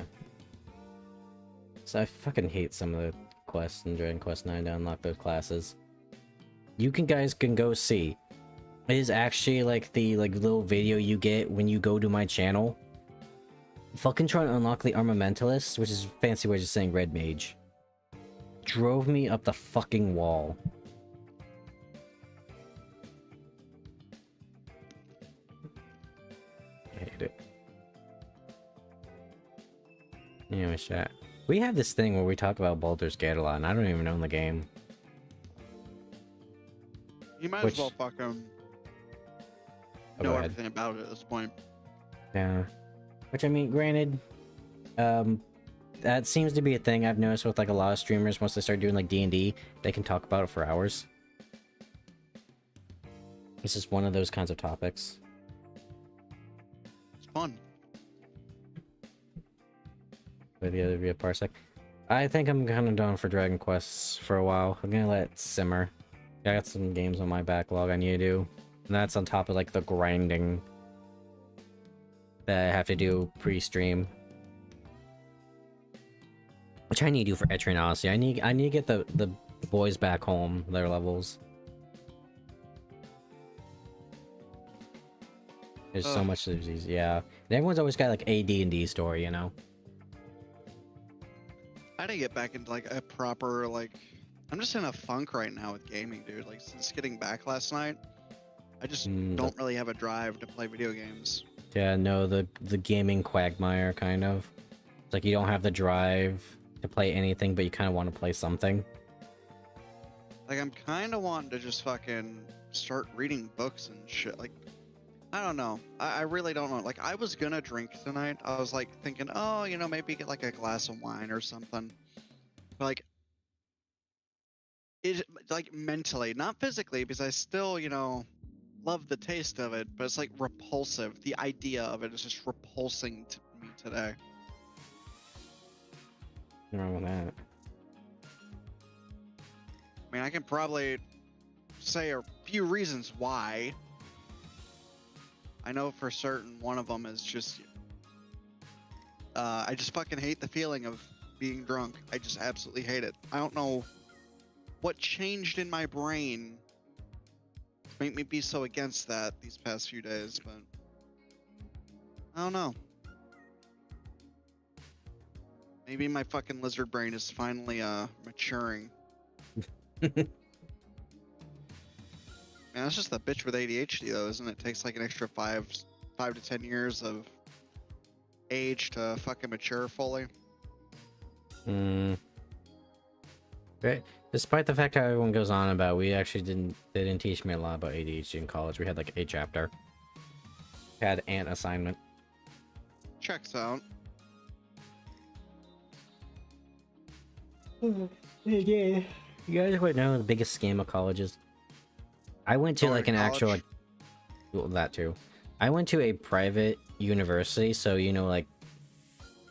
Speaker 1: So I fucking hate some of the quests in Dragon Quest 9 to unlock those classes. You guys can go see. It is actually like the little video you get when you go to my channel. Fucking trying to unlock the Armamentalist, which is a fancy way of just saying Red Mage. Drove me up the fucking wall. I hate it. Anyway, chat. We have this thing where we talk about Baldur's Gate a lot, and I don't even own the game.
Speaker 2: You might as well fucking
Speaker 1: Oh,
Speaker 2: know
Speaker 1: go ahead.
Speaker 2: everything about it at this point.
Speaker 1: Yeah. Which, I mean, granted, that seems to be a thing I've noticed with like a lot of streamers. Once they start doing like D&D, they can talk about it for hours. This is one of those kinds of topics.
Speaker 2: It's fun.
Speaker 1: By the other via Parsec. I think I'm kind of done for Dragon Quests for a while. I'm gonna let it simmer. I got some games on my backlog I need to do. And that's on top of like the grinding that I have to do pre-stream. Which I need to do for Etrian, honestly. I need to get the boys back home, their levels. There's so much disease, yeah. And everyone's always got like a D&D story, you know?
Speaker 2: I need to get back into like a proper like. I'm just in a funk right now with gaming, dude. Like since getting back last night, I just don't really have a drive to play video games.
Speaker 1: Yeah, no, the gaming quagmire, kind of. It's like you don't have the drive to play anything, but you kind of want to play something.
Speaker 2: Like I'm kind of wanting to just fucking start reading books and shit. Like I don't know. I really don't know. Like I was gonna drink tonight. I was like thinking, oh, you know, maybe get like a glass of wine or something. But like it, like mentally, not physically, because I still, you know, love the taste of it. But it's like repulsive. The idea of it is just repulsing to me today.
Speaker 1: What's wrong with that?
Speaker 2: I mean, I can probably say a few reasons why. I know for certain one of them is just I just fucking hate the feeling of being drunk. I just absolutely hate it. I don't know what changed in my brain to make me be so against that these past few days, but I don't know. Maybe my fucking lizard brain is finally maturing. Man, that's just the bitch with ADHD though, isn't it? It takes like an extra 5 to 10 years of age to fucking mature fully.
Speaker 1: Right. Despite the fact how everyone goes on about, they didn't teach me a lot about ADHD in college. We had like a chapter. Had an assignment.
Speaker 2: Checks out.
Speaker 1: Yeah. You guys would know the biggest scam of colleges. I went to like an actual, like, well, that too. I went to a private university, so you know, like,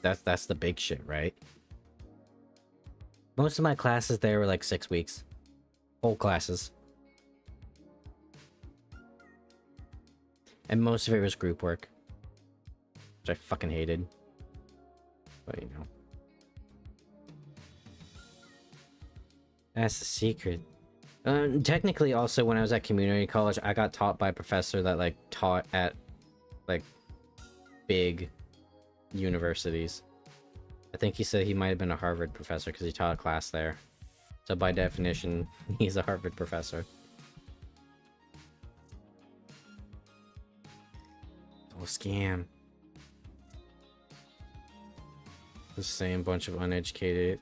Speaker 1: that's the big shit, right? Most of my classes there were like 6 weeks, whole classes, and most of it was group work, which I fucking hated. But you know, that's the secret. Technically, also, when I was at community college, I got taught by a professor that like taught at like big universities. I think he said he might have been a Harvard professor because he taught a class there. So by definition, he's a Harvard professor. Oh, scam. The same bunch of uneducated.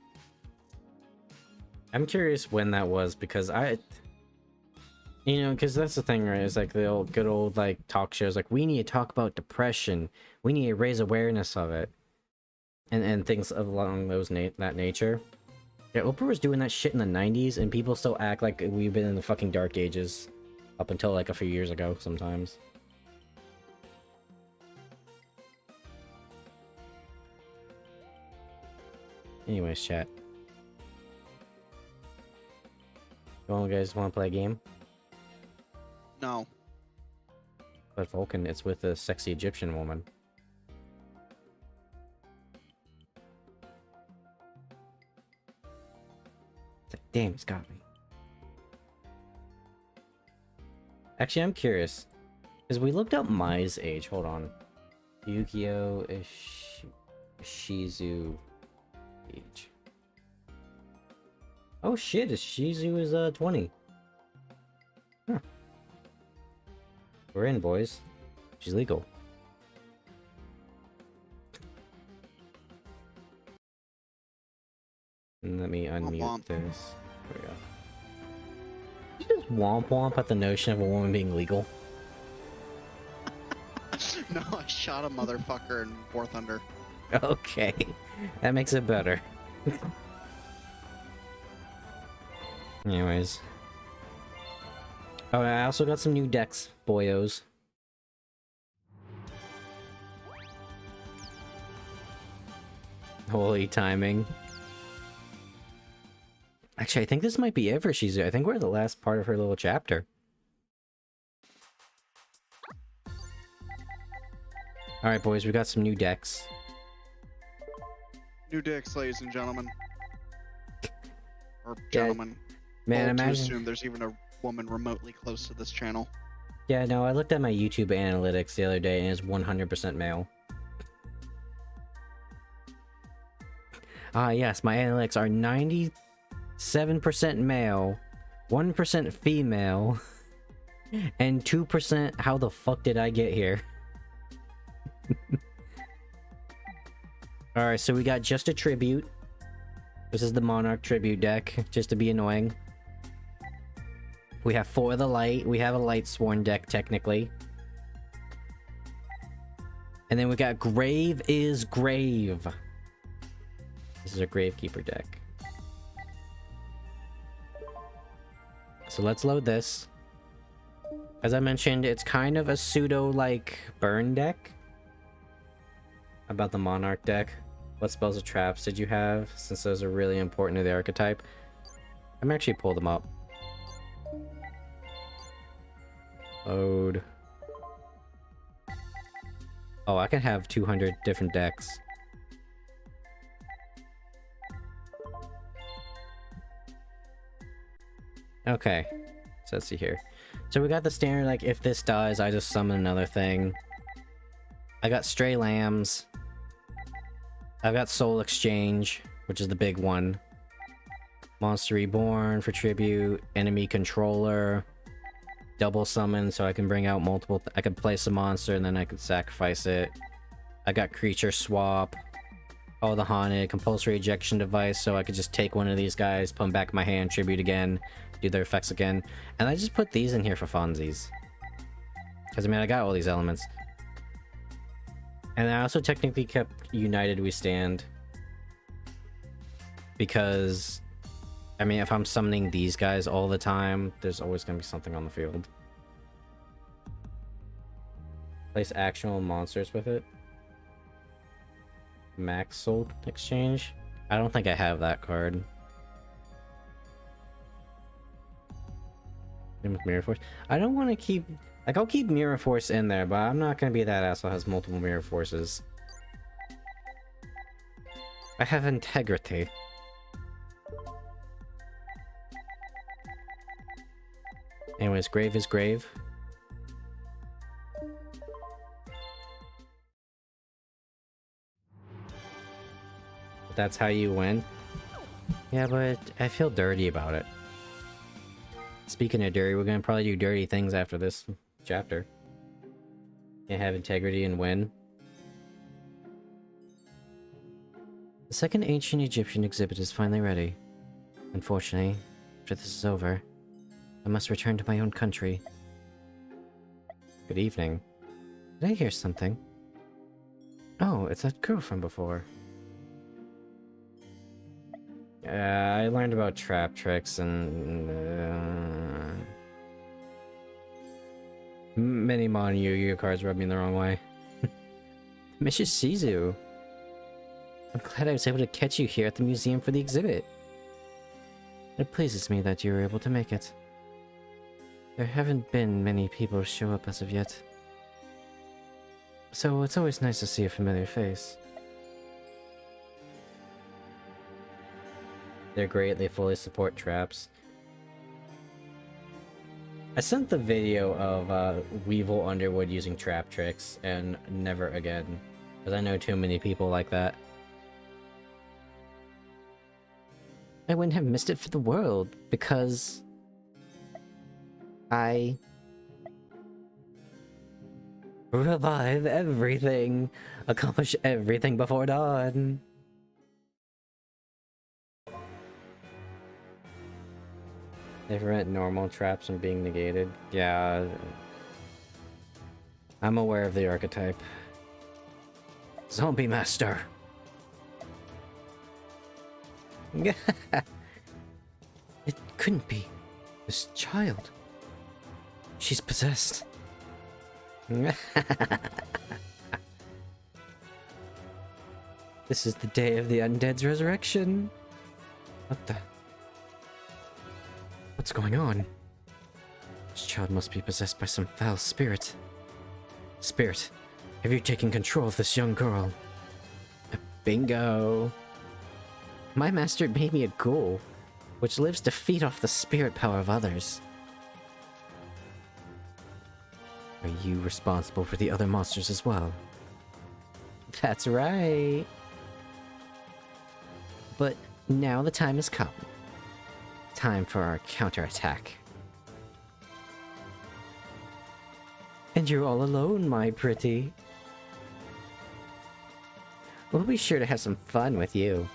Speaker 1: I'm curious when that was because because that's the thing, right? It's like the old, good old like talk shows. Like, we need to talk about depression. We need to raise awareness of it, and things along that nature. Yeah, Oprah was doing that shit in the 90s, and people still act like we've been in the fucking dark ages up until like a few years ago sometimes. Anyways, chat. You guys want to play a game?
Speaker 2: No.
Speaker 1: But Vulcan, it's with a sexy Egyptian woman. It's like, damn, he's got me. Actually, I'm curious. Because we looked up Mai's age. Hold on. Yu-Gi-Oh! Ishizu age. Oh shit, Ishizu is 20. Huh. We're in, boys. She's legal. And let me unmute
Speaker 2: Womp.
Speaker 1: this. There we go. You just womp at the notion of a woman being legal.
Speaker 2: No, I shot a motherfucker in War Thunder.
Speaker 1: Okay, that makes it better. Anyways. Oh, I also got some new decks, boyos. Holy timing. Actually, I think this might be it for Shizu. I think we're at the last part of her little chapter. Alright, boys, we got some new decks.
Speaker 2: New dicks, ladies and gentlemen. Or gentlemen.
Speaker 1: Man,
Speaker 2: Bold to
Speaker 1: imagine...
Speaker 2: assume there's even a woman remotely close to this channel.
Speaker 1: Yeah, no, I looked at my YouTube analytics the other day and it's 100% male. Ah, yes, my analytics are 97% male, 1% female, and 2% how the fuck did I get here? Alright, so we got just a tribute. This is the Monarch tribute deck, just to be annoying. We have For the Light. We have a Light Sworn deck, technically. And then we got Grave is Grave. This is a Gravekeeper deck. So let's load this. As I mentioned, it's kind of a pseudo-like burn deck. About the Monarch deck. What spells or traps did you have? Since those are really important to the archetype. I'm actually pull them up. Load. Oh, I can have 200 different decks. Okay, so let's see here. So we got the standard, like, if this dies, I just summon another thing. I got Stray Lambs. I've got Soul Exchange, which is the big one. Monster Reborn for tribute. Enemy Controller. Double summon, so I can bring out multiple... I could place a monster, and then I could sacrifice it. I got Creature Swap. Oh, the Haunted. Compulsory Ejection Device, so I could just take one of these guys, put them back in my hand, tribute again, do their effects again. And I just put these in here for funsies. Because, I mean, I got all these elements. And I also technically kept United We Stand. Because... I mean, if I'm summoning these guys all the time, there's always going to be something on the field. Place actual monsters with it. Max Soul Exchange? I don't think I have that card. Same with Mirror Force. I don't want to keep... Like, I'll keep Mirror Force in there, but I'm not going to be that asshole who has multiple Mirror Forces. I have Integrity. Anyways, Grave is Grave. that's how you win. Yeah, but I feel dirty about it. Speaking of dirty, we're gonna probably do dirty things after this chapter. Can't have integrity and win. The second ancient Egyptian exhibit is finally ready. Unfortunately, after this is over, I must return to my own country. Good evening. Did I hear something? Oh, it's that girl from before. I learned about trap tricks and many modern Yu-Gi-Oh cards rub me the wrong way. Miss Ishizu, I'm glad I was able to catch you here at the museum for the exhibit. It pleases me that you were able to make it. There haven't been many people show up as of yet, so it's always nice to see a familiar face. They're great, they fully support traps. I sent the video of Weevil Underwood using trap tricks, and never again, because I know too many people like that. I wouldn't have missed it for the world, because I revive everything, accomplish everything before dawn. They prevent normal traps from being negated. Yeah. I'm aware of the archetype. Zombie Master. It couldn't be. This child. She's possessed. This is the day of the undead's resurrection. What the? What's going on? This child must be possessed by some foul spirit. Spirit, have you taken control of this young girl? Bingo! My master made me a ghoul, which lives to feed off the spirit power of others. Are you responsible for the other monsters as well? That's right! But now the time has come. Time for our counterattack. And you're all alone, my pretty. We'll be sure to have some fun with you.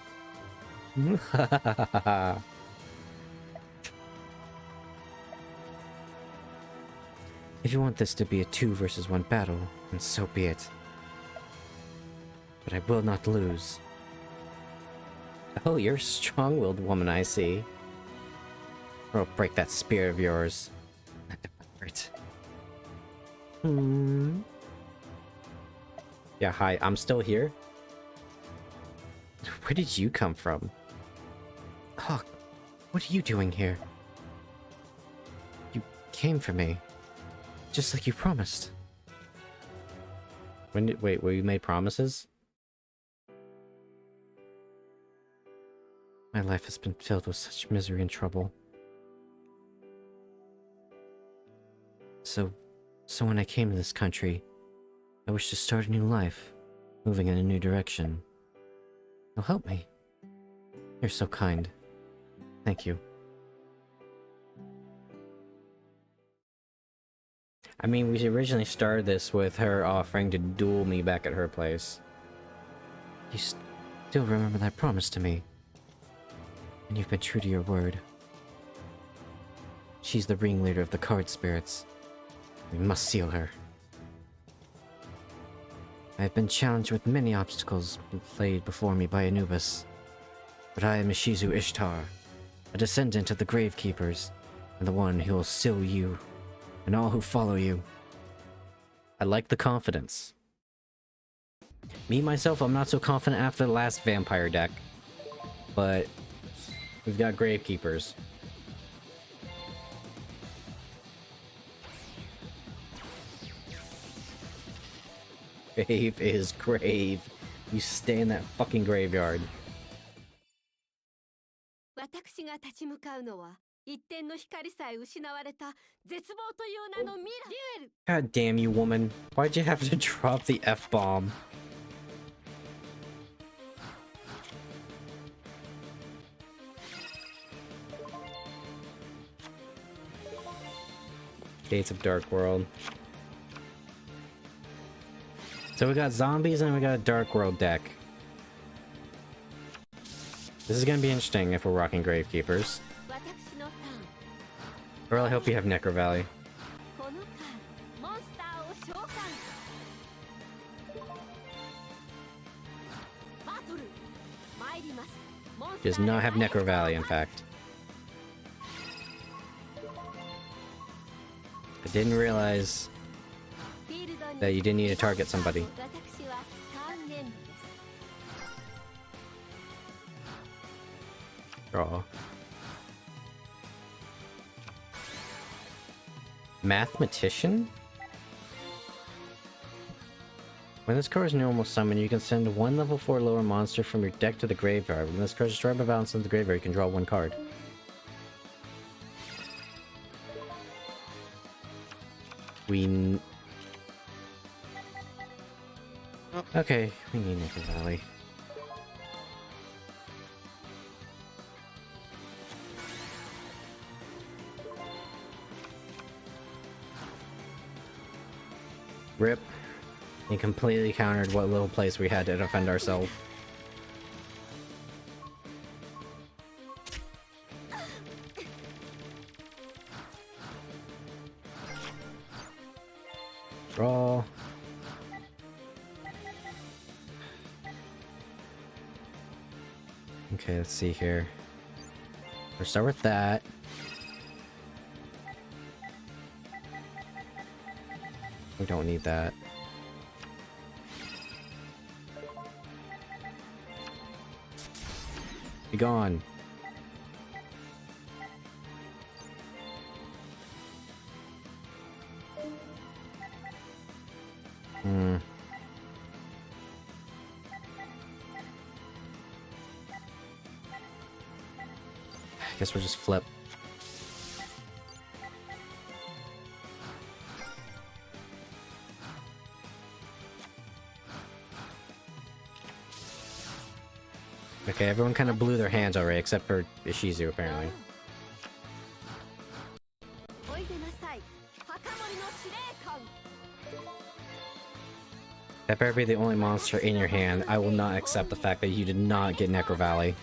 Speaker 1: If you want this to be a 2 versus 1 battle, then so be it. But I will not lose. Oh, you're a strong-willed woman, I see. Or I'll break that spirit of yours. Not devour it. Yeah, hi, I'm still here. Where did you come from? Hawk, what are you doing here? You came for me. Just like you promised. Wait, we made promises? My life has been filled with such misery and trouble. So when I came to this country, I wish to start a new life, moving in a new direction. You'll help me. You're so kind. Thank you. I mean, we originally started this with her offering to duel me back at her place. You still remember that promise to me. And you've been true to your word. She's the ringleader of the card spirits. We must seal her. I have been challenged with many obstacles laid before me by Anubis. But I am Ishizu Ishtar, a descendant of the Gravekeepers, and the one who will seal you and all who follow you. I like the confidence. Me, myself, I'm not so confident after the last vampire deck. But we've got Gravekeepers. Grave is grave. You stay in that fucking graveyard. God damn you, woman. Why'd you have to drop the F-bomb? Gates of Dark World. So we got zombies and we got a Dark World deck. This is gonna be interesting if we're rocking Gravekeepers. I really hope you have Necro Valley. Does not have Necro Valley, in fact. I didn't realize that you didn't need to target somebody. Draw. Mathematician? When this card is normal summon, you can send one level 4 lower monster from your deck to the graveyard. When this card is destroyed by balance in the graveyard, you can draw one card. Okay, we need Necro Valley. Rip. He completely countered what little place we had to defend ourselves. Draw. Okay, let's see here. We'll start with that. We don't need that. Be gone. I guess we'll just flip. Okay, everyone kind of blew their hands already, except for Ishizu, apparently. That better be the only monster in your hand. I will not accept the fact that you did not get Necro Valley.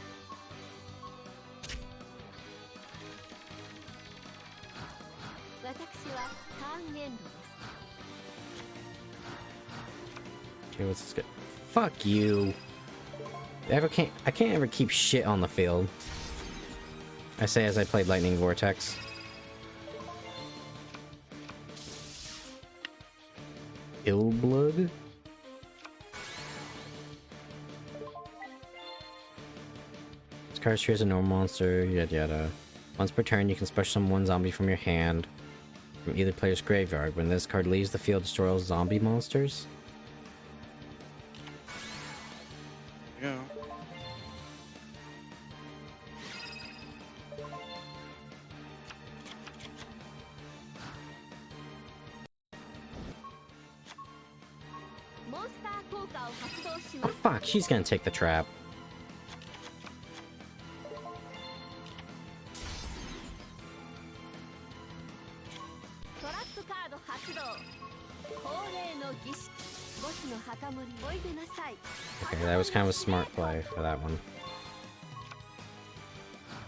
Speaker 1: Okay, what's this good? Fuck you. I can't ever keep shit on the field. I say as I played Lightning Vortex. Ill Blood? This card treats a normal monster, yada yada. Once per turn, you can special summon one zombie from your hand from either player's graveyard. When this card leaves the field, destroy all zombie monsters.
Speaker 2: Yeah.
Speaker 1: Oh fuck, she's gonna take the trap. Okay, that was kind of a smart play for that one.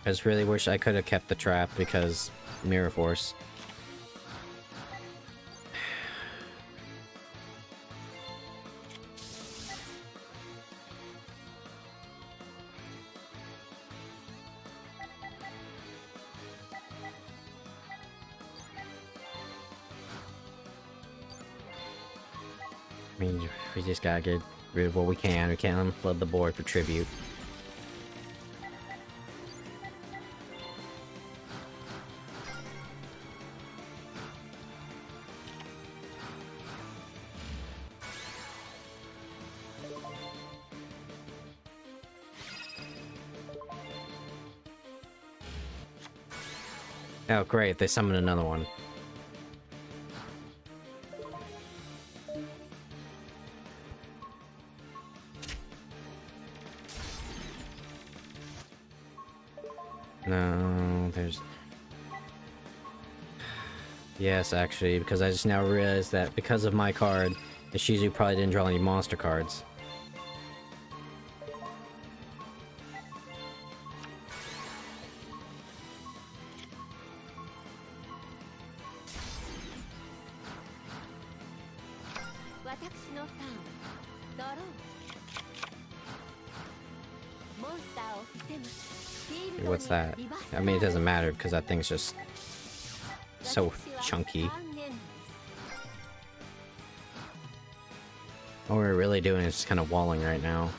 Speaker 1: I just really wish I could have kept the trap because Mirror Force. I mean, we just gotta get rid of what we can. We can't let them flood the board for tribute. Oh great, they summoned another one. No, there's... Yes, actually, because I just now realized that because of my card, Ishizu probably didn't draw any monster cards. What's that? I mean, it doesn't matter because that thing's just so chunky. All we're really doing is just kind of walling right now.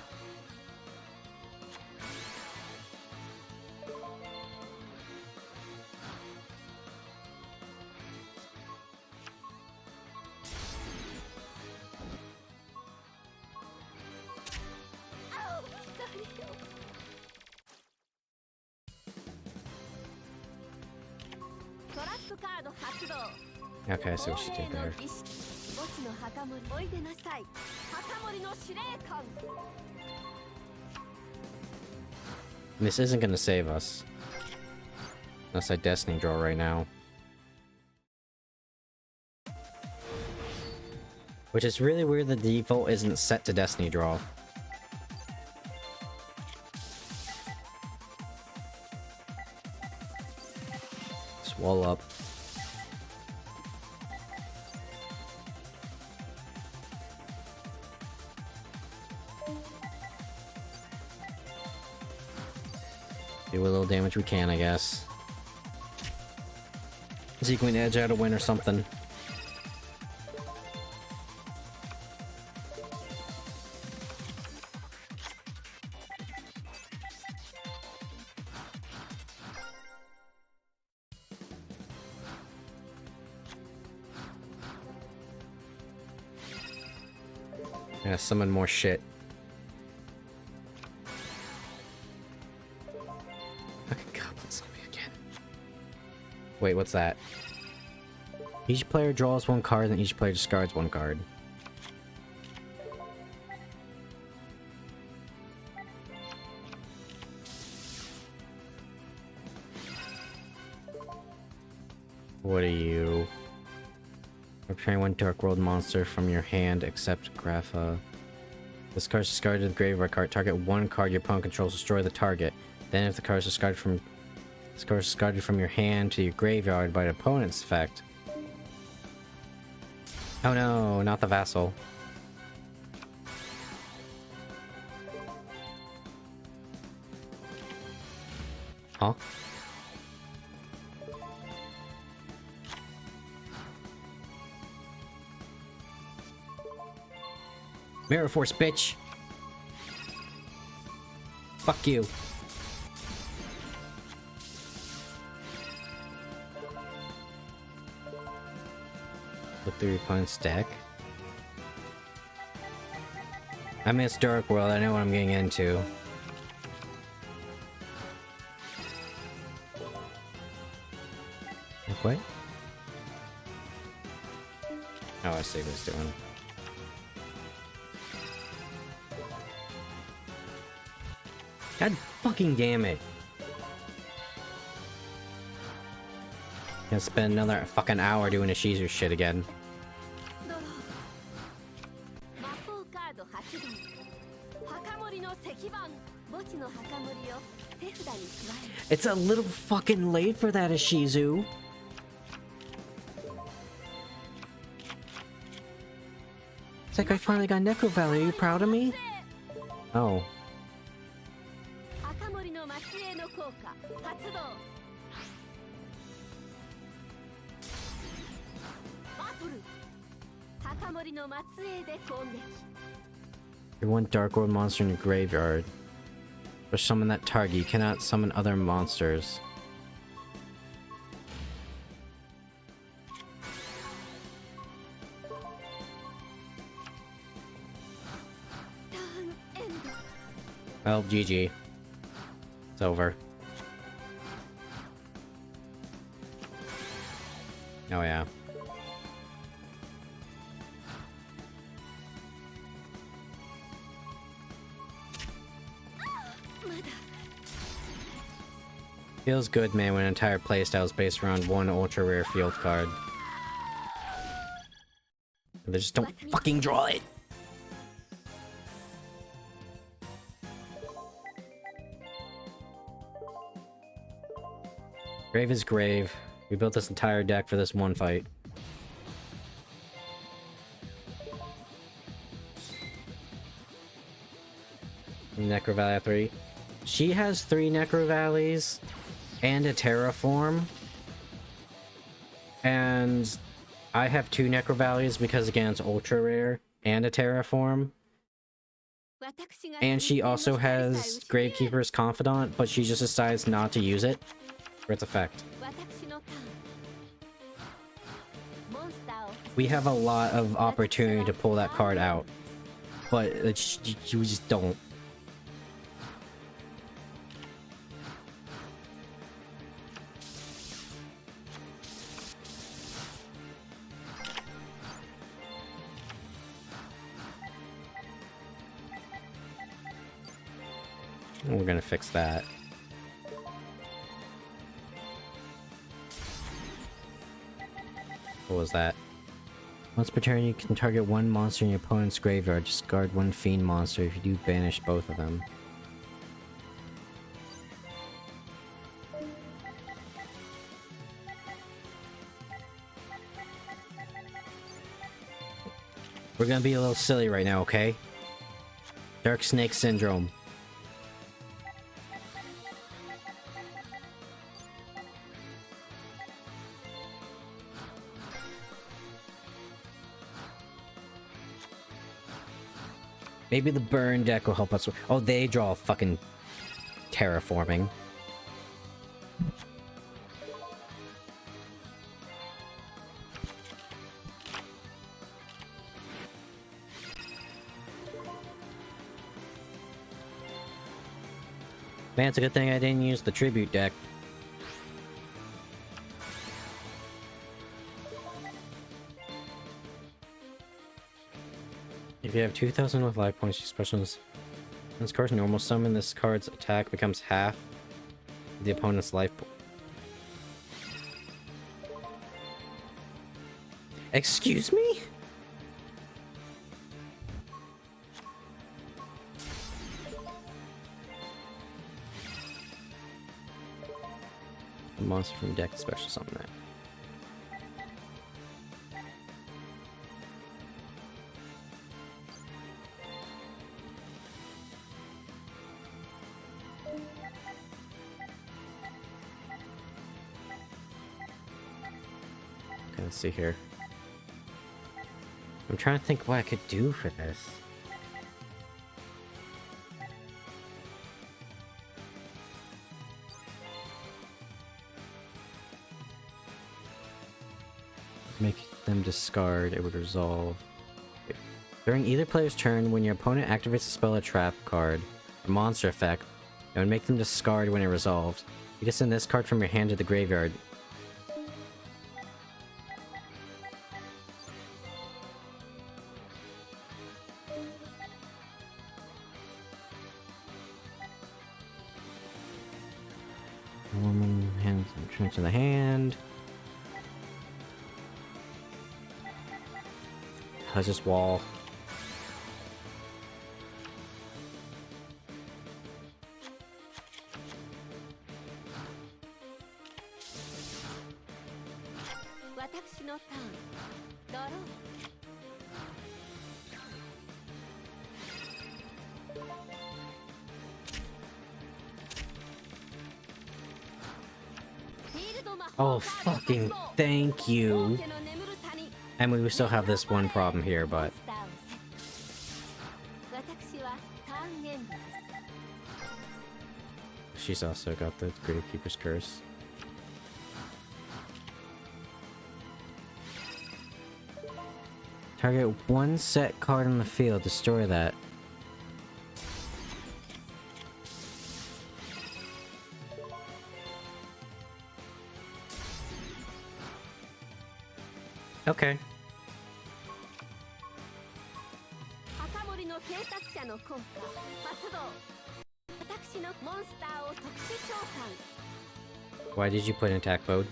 Speaker 1: Okay, I see what she did there. This isn't gonna save us. Unless I Destiny draw right now. Which is really weird that the default isn't set to Destiny draw. Swell up. Do a little damage we can, I guess. See if we can edge out a win or something. Yeah, summon more shit. Fucking goblins on me again. Wait, what's that? Each player draws one card, and each player discards one card. What are you? Preparing one Dark World monster from your hand, except Grapha. This card is discarded to the graveyard card. Target one card your opponent controls, destroy the target. Then if the card is discarded from your hand to your graveyard by an opponent's effect. Oh no, not the vassal. Huh? Mirror Force, bitch! Fuck you. Look through your opponent's deck. I mean, it's Dark World, I know what I'm getting into. What? Oh, I see what it's doing. God fucking damn it. Gonna spend another fucking hour doing Ishizu shit again. It's a little fucking late for that, Ishizu. It's like I finally got Neko Valley. Are you proud of me? Oh. You want Dark World monster in your graveyard. Or summon that target. You cannot summon other monsters. Well, GG. It's over. Oh yeah. Feels good, man, when an entire playstyle is based around one ultra rare field card. They just don't fucking draw it. Grave is grave. We built this entire deck for this one fight. Necro Valley 3. She has 3 Necro Valleys and a Terraform. And I have 2 Necro Valleys because, again, it's ultra rare and a Terraform. And she also has Gravekeeper's Confidant, but she just decides not to use it for its effect. We have a lot of opportunity to pull that card out, but you just don't. We're gonna fix that. What was that? Once per turn, you can target one monster in your opponent's graveyard. Discard one fiend monster. If you do, banish both of them. We're gonna be a little silly right now, okay? Dark Snake Syndrome. Maybe the burn deck will help us. Oh, they draw fucking terraforming. Man, it's a good thing I didn't use the tribute deck. If you have 2,000 with life points, you specials. This card's normal summon. This card's attack becomes half the opponent's life. Excuse me? A monster from deck special summon that. Let's see here. I'm trying to think what I could do for this. Make them discard, it would resolve. During either player's turn, when your opponent activates a spell or trap card, or monster effect, it would make them discard when it resolves. You can send this card from your hand to the graveyard. Hand turn to the hand. How's this wall? Oh, fucking thank you. And we still have this one problem here, but... she's also got the Gravekeeper's Curse. Target one set card on the field. Destroy that. Okay. Why did you put in attack mode?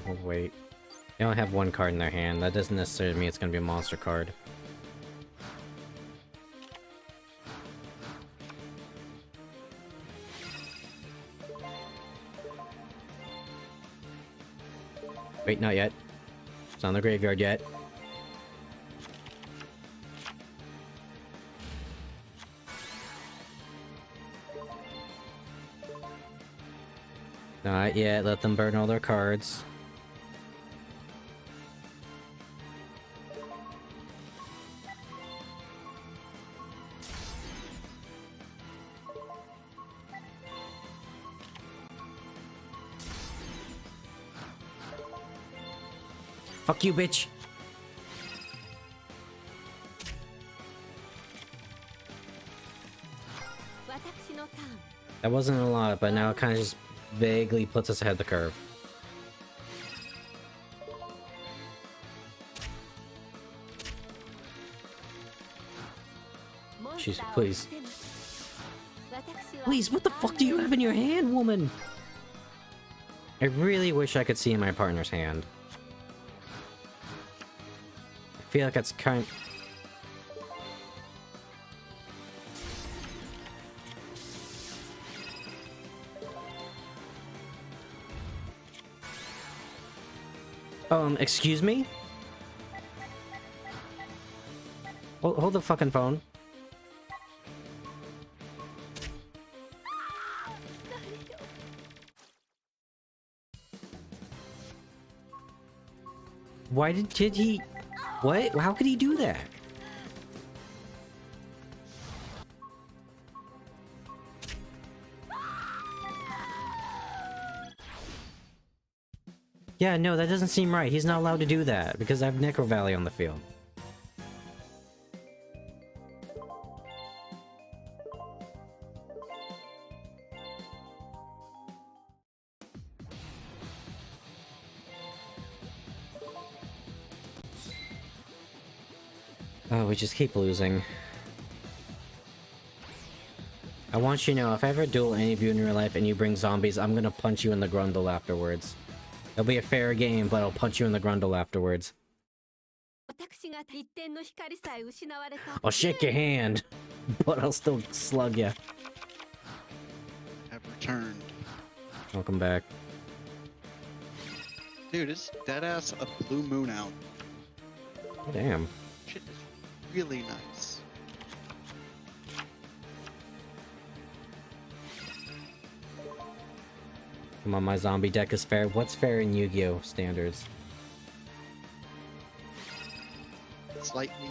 Speaker 1: Oh, wait. They only have one card in their hand. That doesn't necessarily mean it's gonna be a monster card. Wait, not yet. It's not in the graveyard yet. Not yet. Let them burn all their cards. Fuck you, bitch! That wasn't a lot, but now it kind of just vaguely puts us ahead of the curve. Jesus, please. Please, what the fuck do you have in your hand, woman? I really wish I could see my partner's hand. I feel like that's kind... excuse me? Hold the fucking phone. Why did he... What? How could he do that? Yeah, no, that doesn't seem right. He's not allowed to do that, because I have Necro Valley on the field. Oh, we just keep losing. I want you to know, if I ever duel any of you in real life and you bring zombies, I'm gonna punch you in the grundle afterwards. It'll be a fair game, but I'll punch you in the grundle afterwards. I'll shake your hand, but I'll still slug you.
Speaker 2: Have returned.
Speaker 1: Welcome back.
Speaker 2: Dude, it's deadass a blue moon out.
Speaker 1: Oh, damn.
Speaker 2: Shit is really nice.
Speaker 1: Come on, my zombie deck is fair. What's fair in Yu-Gi-Oh! Standards?
Speaker 2: Slightly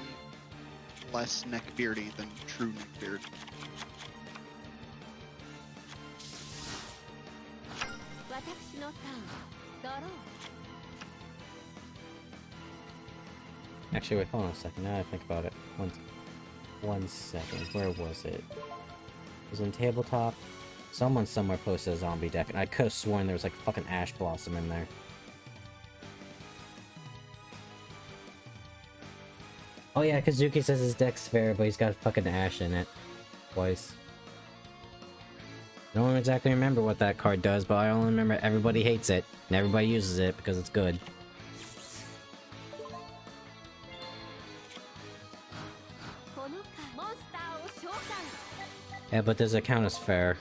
Speaker 2: less neckbeardy than true neckbeard.
Speaker 1: Actually, wait, hold on a second. Now I think about it. One second. Where was it? It was in tabletop. Someone somewhere posted a zombie deck, and I could have sworn there was like fucking Ash Blossom in there. Oh yeah, Kazuki says his deck's fair, but he's got fucking Ash in it. Twice. I don't exactly remember what that card does, but I only remember everybody hates it, and everybody uses it because it's good. Yeah, but does it count as fair?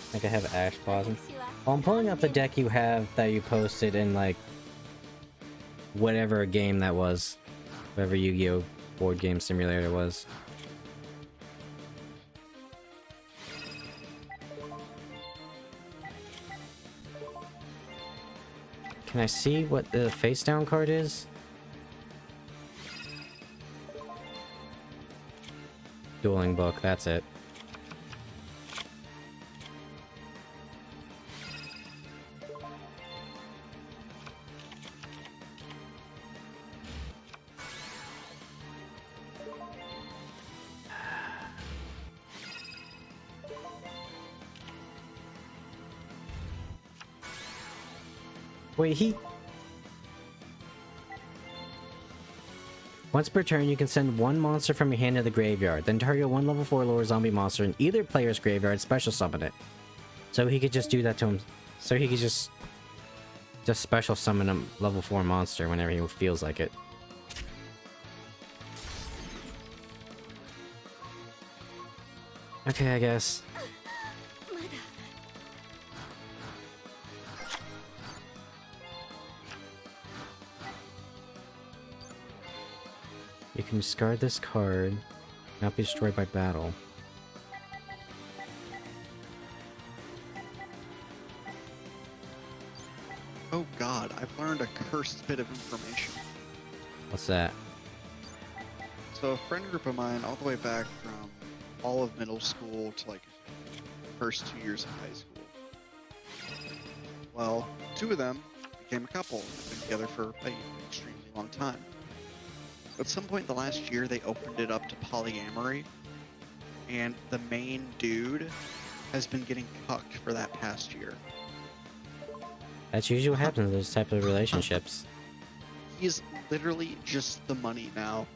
Speaker 1: I think I have Ash Blossom. Well, I'm pulling up the deck you have that you posted in, like, whatever game that was. Whatever Yu-Gi-Oh! Board game simulator was. Can I see what the face down card is? Dueling book, that's it. Wait, Once per turn, you can send one monster from your hand to the graveyard. Then target one level 4 lower zombie monster in either player's graveyard, special summon it. So he could just do that to him. So he could just special summon a level 4 monster whenever he feels like it. Okay, I guess. You can discard this card, not be destroyed by battle.
Speaker 2: Oh god, I've learned a cursed bit of information.
Speaker 1: What's that?
Speaker 2: So a friend group of mine, all the way back from all of middle school to like first 2 years of high school. Well, 2 of them became a couple and have been together for an extremely long time. At some point in the last year, they opened it up to polyamory, and the main dude has been getting cucked for that past year.
Speaker 1: That's usually what happens in those type of relationships.
Speaker 2: He's literally just the money now.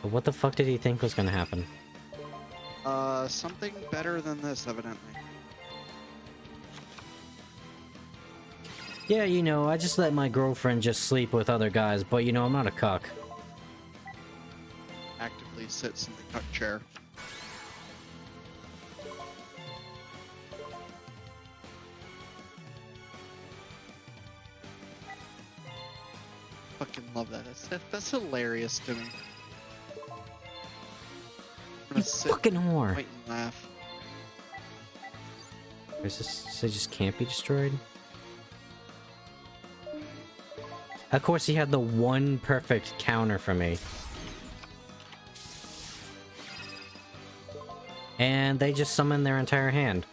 Speaker 1: But what the fuck did he think was gonna happen?
Speaker 2: Something better than this, evidently.
Speaker 1: Yeah, you know, I just let my girlfriend just sleep with other guys, but you know, I'm not a cuck.
Speaker 2: Actively sits in the cuck chair. Fucking love that. That's hilarious to me. I'm
Speaker 1: You
Speaker 2: gonna sit,
Speaker 1: fucking whore!
Speaker 2: wait and laugh.
Speaker 1: Is this, so it just can't be destroyed? Of course, he had the one perfect counter for me. And they just summoned their entire hand.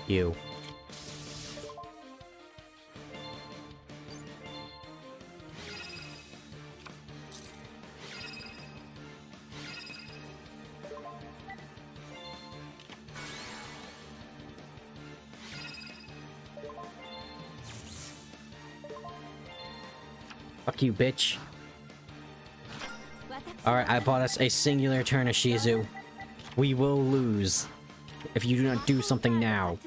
Speaker 1: You. Fuck you, bitch. Alright, I bought us a singular turn of Ishizu. We will lose if you do not do something now.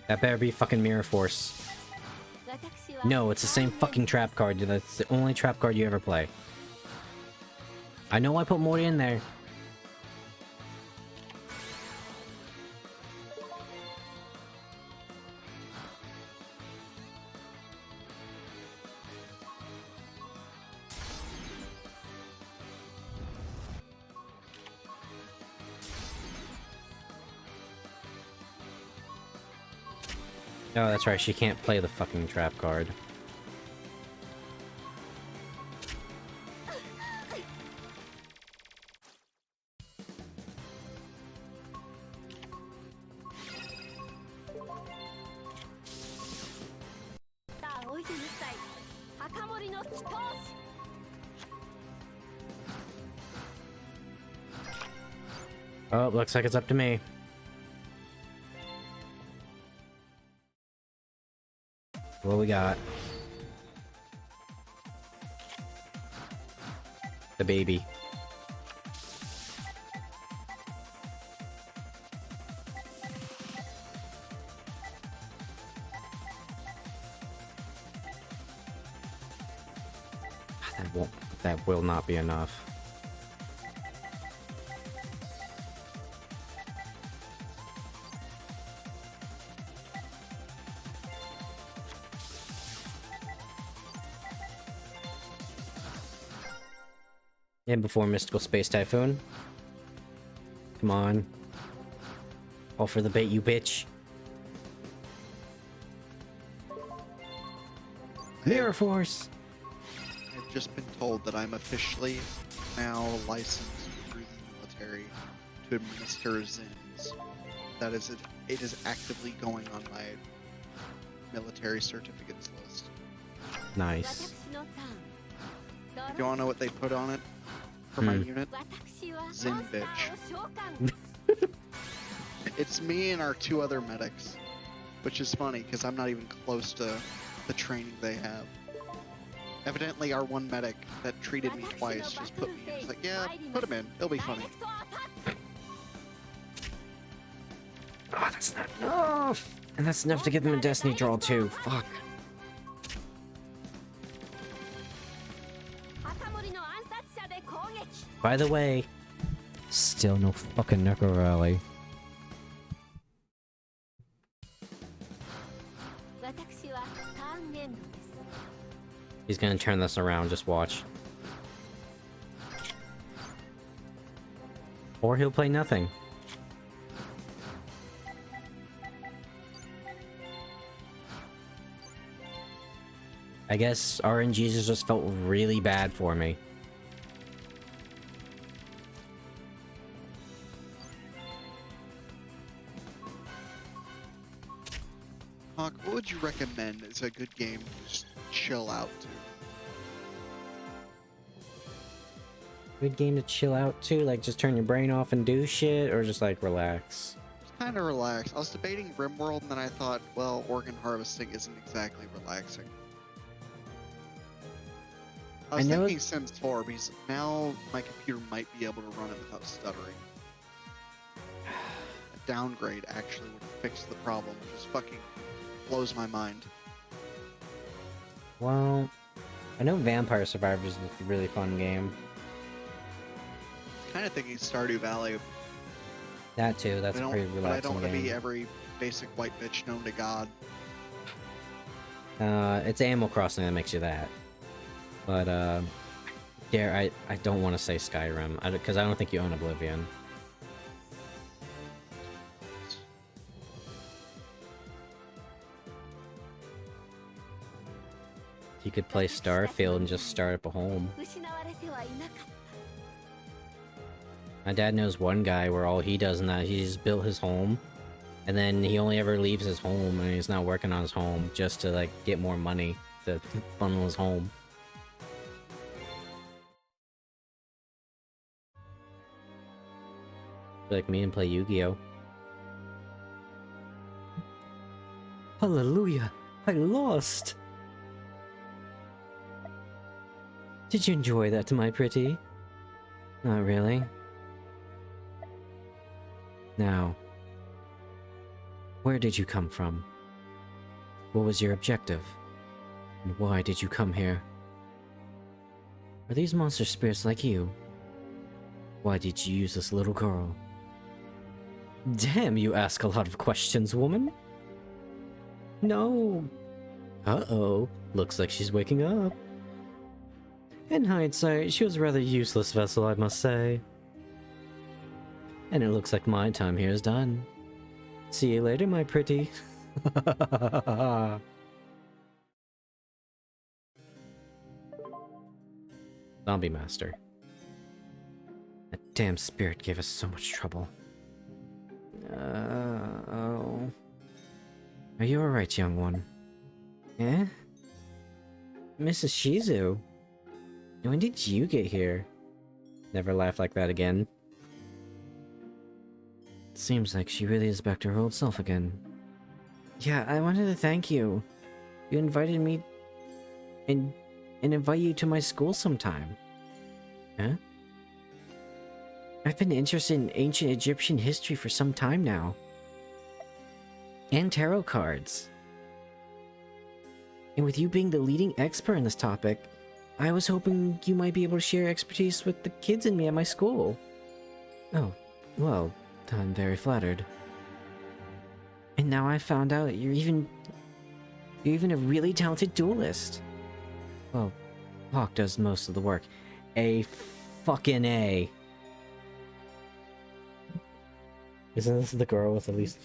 Speaker 1: That better be fucking Mirror Force. No, it's the same fucking trap card. That's the only trap card you ever play. I know I put more in there. Oh, that's right, she can't play the fucking trap card. Oh, looks like it's up to me. What we got? The baby. That will not be enough. And before Mystical Space Typhoon. Come on. All for the bait, you bitch. Mirror Force!
Speaker 2: I've just been told that I'm officially now licensed through the military to administer Zins. That is, it is actively going on my military certificates list.
Speaker 1: Nice.
Speaker 2: Do you want to know what they put on it for my unit? Zin bitch. It's me and our 2 other medics, which is funny because I'm not even close to the training they have. Evidently, our one medic that treated me twice just put me in. He's like, yeah, put him in. It'll be funny.
Speaker 1: Oh, that's not enough! And that's enough to give them a Destiny draw too. Fuck. By the way, still no fucking Necro Rally. He's gonna turn this around, just watch. Or he'll play nothing. I guess RNGs just felt really bad for me.
Speaker 2: Hawk, what would you recommend as a good game to just chill out to?
Speaker 1: Good game to chill out to? Like just turn your brain off and do shit? Or just like relax?
Speaker 2: Just kind of relax. I was debating RimWorld and then I thought, well, organ harvesting isn't exactly relaxing. I was thinking Sims 4 because now my computer might be able to run it without stuttering. A downgrade actually would fix the problem, which is fucking blows my mind.
Speaker 1: Well, I know Vampire Survivors is a really fun game.
Speaker 2: Kind of thinking Stardew Valley.
Speaker 1: That too, that's a pretty relaxing game.
Speaker 2: But I don't want to be every basic white bitch known to God.
Speaker 1: It's Animal Crossing that makes you that. But, I don't want to say Skyrim, because I don't think you own Oblivion. You could play Starfield and just start up a home. My dad knows one guy where all he does in that, he just built his home, and then he only ever leaves his home, and he's not working on his home, just to, like, get more money to funnel his home. Like me and play Yu-Gi-Oh! Hallelujah! I lost! Did you enjoy that, my pretty? Not really. Now, where did you come from? What was your objective? And why did you come here? Are these monster spirits like you? Why did you use this little girl? Damn, you ask a lot of questions, woman. No. Uh-oh. Looks like she's waking up. In hindsight, she was a rather useless vessel, I must say. And it looks like my time here is done. See you later, my pretty. Zombie Master. That damn spirit gave us so much trouble. Oh. Are you alright, young one? Eh? Mrs. Ishizu? When did you get here? Never laugh like that again. Seems like she really is back to her old self again. Yeah, I wanted to thank you. You invited me and invite you to my school sometime. Huh? I've been interested in ancient Egyptian history for some time now. And tarot cards. And with you being the leading expert in this topic, I was hoping you might be able to share expertise with the kids and me at my school. Oh, well, I'm very flattered. And now I found out you're even a really talented duelist. Well, Hawk does most of the work. A fucking A. Isn't this the girl with at least...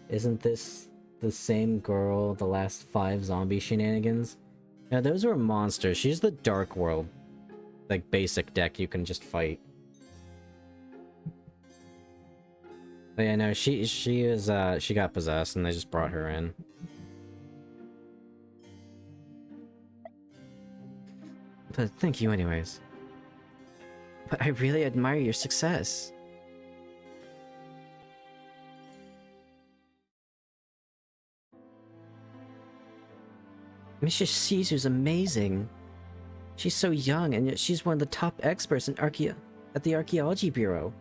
Speaker 1: Isn't this the same girl, the last 5 zombie shenanigans? Yeah, those were monsters. She's the Dark World. Like, basic deck you can just fight. But yeah, no, she got possessed and they just brought her in. But thank you anyways. But I really admire your success. Mrs. Ishizu's amazing. She's so young, and yet she's one of the top experts in at the Archaeology Bureau.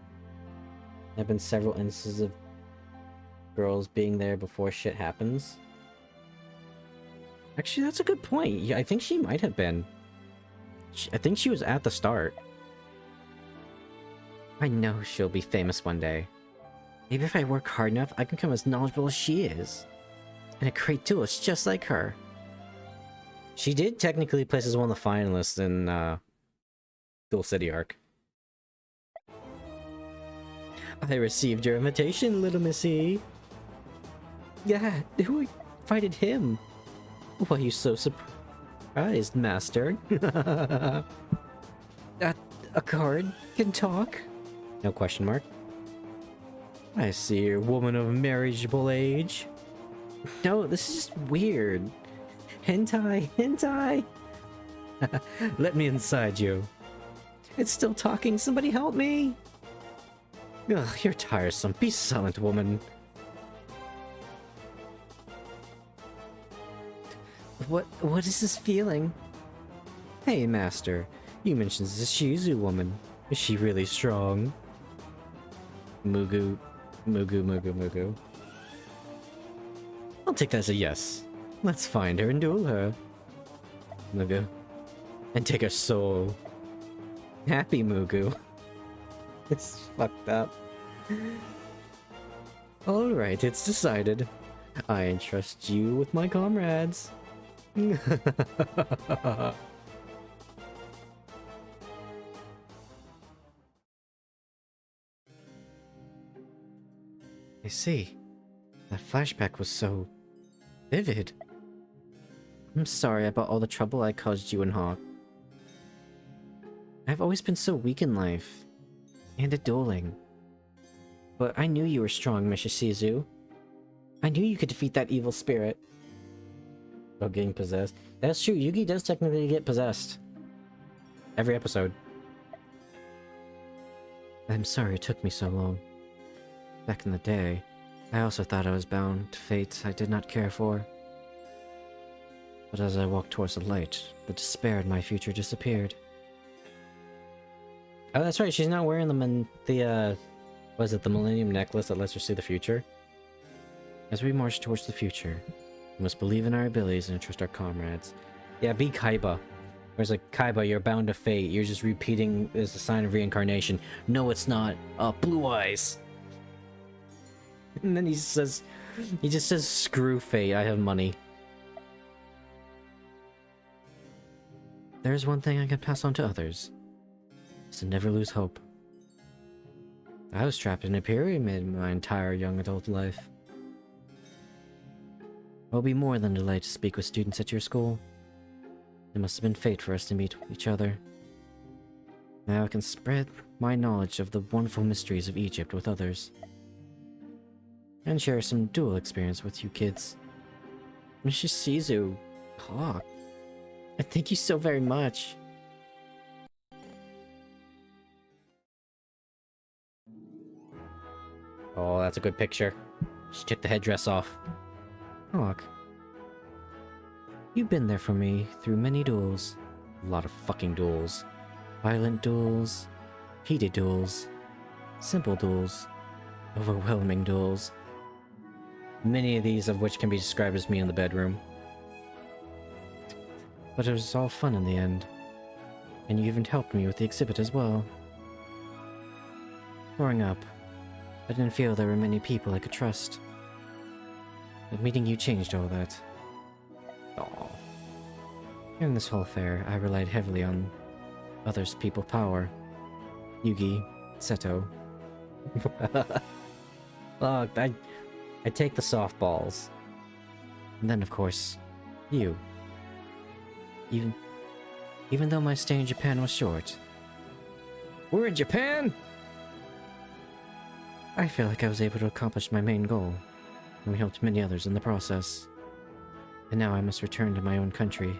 Speaker 1: There have been several instances of girls being there before shit happens. Actually, that's a good point. Yeah, I think she might have been. I think she was at the start. I know she'll be famous one day. Maybe if I work hard enough, I can become as knowledgeable as she is. And a great duelist just like her. She did technically place as one of the finalists in Duel City Arc. I received your invitation, little missy. Yeah, who invited him? Why are you so surprised, master? A card can talk? No question mark. I see you're a woman of marriageable age. No, this is just weird. Hentai, hentai! Let me inside you. It's still talking, somebody help me! Ugh, you're tiresome. Be silent, woman. What is this feeling? Hey, master. You mentioned this Ishizu woman. Is she really strong? Mugu. I'll take that as a yes. Let's find her and duel her. Mugu. And take her soul. Happy Mugu. It's fucked up. Alright, it's decided. I entrust you with my comrades. I see. That flashback was so vivid. I'm sorry about all the trouble I caused you and Hawk. I've always been so weak in life. And at dueling. But I knew you were strong, Miss Ishizu. I knew you could defeat that evil spirit. Oh, getting possessed. That's true, Yugi does technically get possessed. Every episode. I'm sorry it took me so long. Back in the day, I also thought I was bound to fate I did not care for. But as I walked towards the light, the despair in my future disappeared. Oh, that's right, she's not wearing the was it the Millennium Necklace that lets her see the future? As we march towards the future, we must believe in our abilities and trust our comrades. Yeah, be Kaiba. Whereas like, Kaiba, you're bound to fate. You're just repeating as a sign of reincarnation. No, it's not. Blue eyes. And then he just says, screw fate, I have money. There's one thing I can pass on to others. Is to never lose hope. I was trapped in a pyramid my entire young adult life. I'll be more than delighted to speak with students at your school. It must have been fate for us to meet each other. Now I can spread my knowledge of the wonderful mysteries of Egypt with others. And share some dual experience with you kids. Mrs. Ishizu, Hawk, I thank you so very much. Oh, that's a good picture. She took the headdress off. Hawk, you've been there for me through many duels. A lot of fucking duels. Violent duels, heated duels, simple duels, overwhelming duels. Many of these of which can be described as me in the bedroom. But it was all fun in the end. And you even helped me with the exhibit as well. Growing up, I didn't feel there were many people I could trust. But meeting you changed all that. Aww. In this whole affair, I relied heavily on others' people power. Yugi, Seto. Look, I take the softballs. And then, of course, you. Even though my stay in Japan was short. We're in Japan! I feel like I was able to accomplish my main goal, and we helped many others in the process. And now I must return to my own country.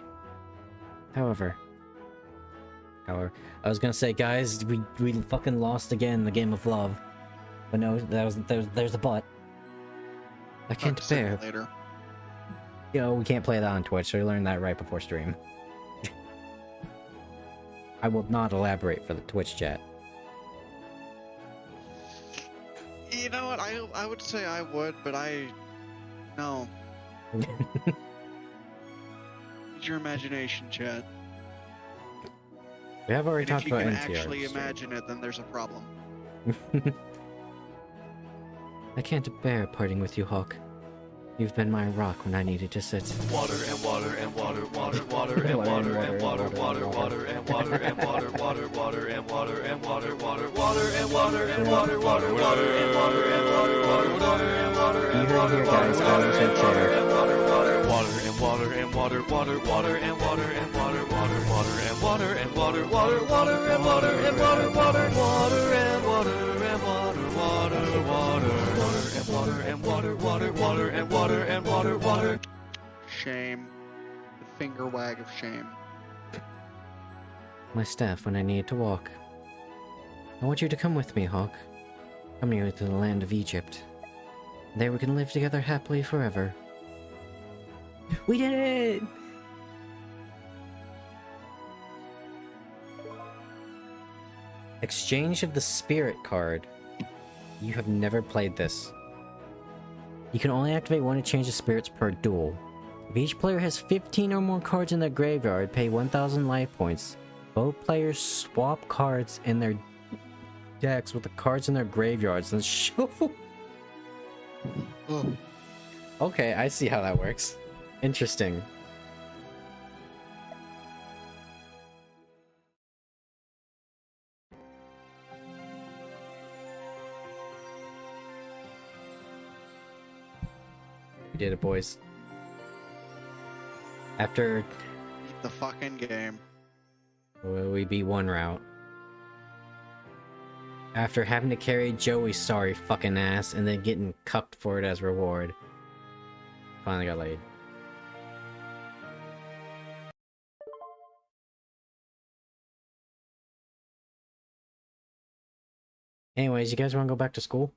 Speaker 1: However, I was gonna say, guys, we fucking lost again the game of love. But no, there's a but. I can't bear.
Speaker 2: Later.
Speaker 1: Yo, we can't play that on Twitch, so we learned that right before stream. I will not elaborate for the Twitch chat.
Speaker 2: You know what? I would say I would, but no. Use your imagination, chat.
Speaker 1: We have already
Speaker 2: And
Speaker 1: talked about
Speaker 2: if you
Speaker 1: NTR.
Speaker 2: can actually imagine it, then there's a problem.
Speaker 1: I can't bear parting with you, Hawk. You've been my rock when I needed to sit.
Speaker 4: Water and water and water, water, water and water and water, water, water and water and water, water, water and water and water, water, water and water and water, water, water and water and water, water, water and water and water,
Speaker 1: guys,
Speaker 4: water and water and water, water, water and water and water, water, water and water and water, water, water and water and water, water, water and water and water, water, water and water and water, water, water, water and water, water, water and water and water, water.
Speaker 2: Shame. The finger wag of shame.
Speaker 1: My staff when I needed to walk. I want you to come with me, Hawk. Come here to the land of Egypt. There we can live together happily forever. We did it! Exchange of the Spirit card. You have never played this. You can only activate one exchange of spirits per duel. If each player has 15 or more cards in their graveyard, pay 1,000 life points. Both players swap cards in their decks with the cards in their graveyards and shuffle.
Speaker 2: Ugh.
Speaker 1: Okay, I see how that works. Interesting. We did it, boys. After
Speaker 2: Beat the fucking game.
Speaker 1: we beat one route. After having to carry Joey's sorry fucking ass and then getting cucked for it as reward. Finally got laid. Anyways, you guys want to go back to school?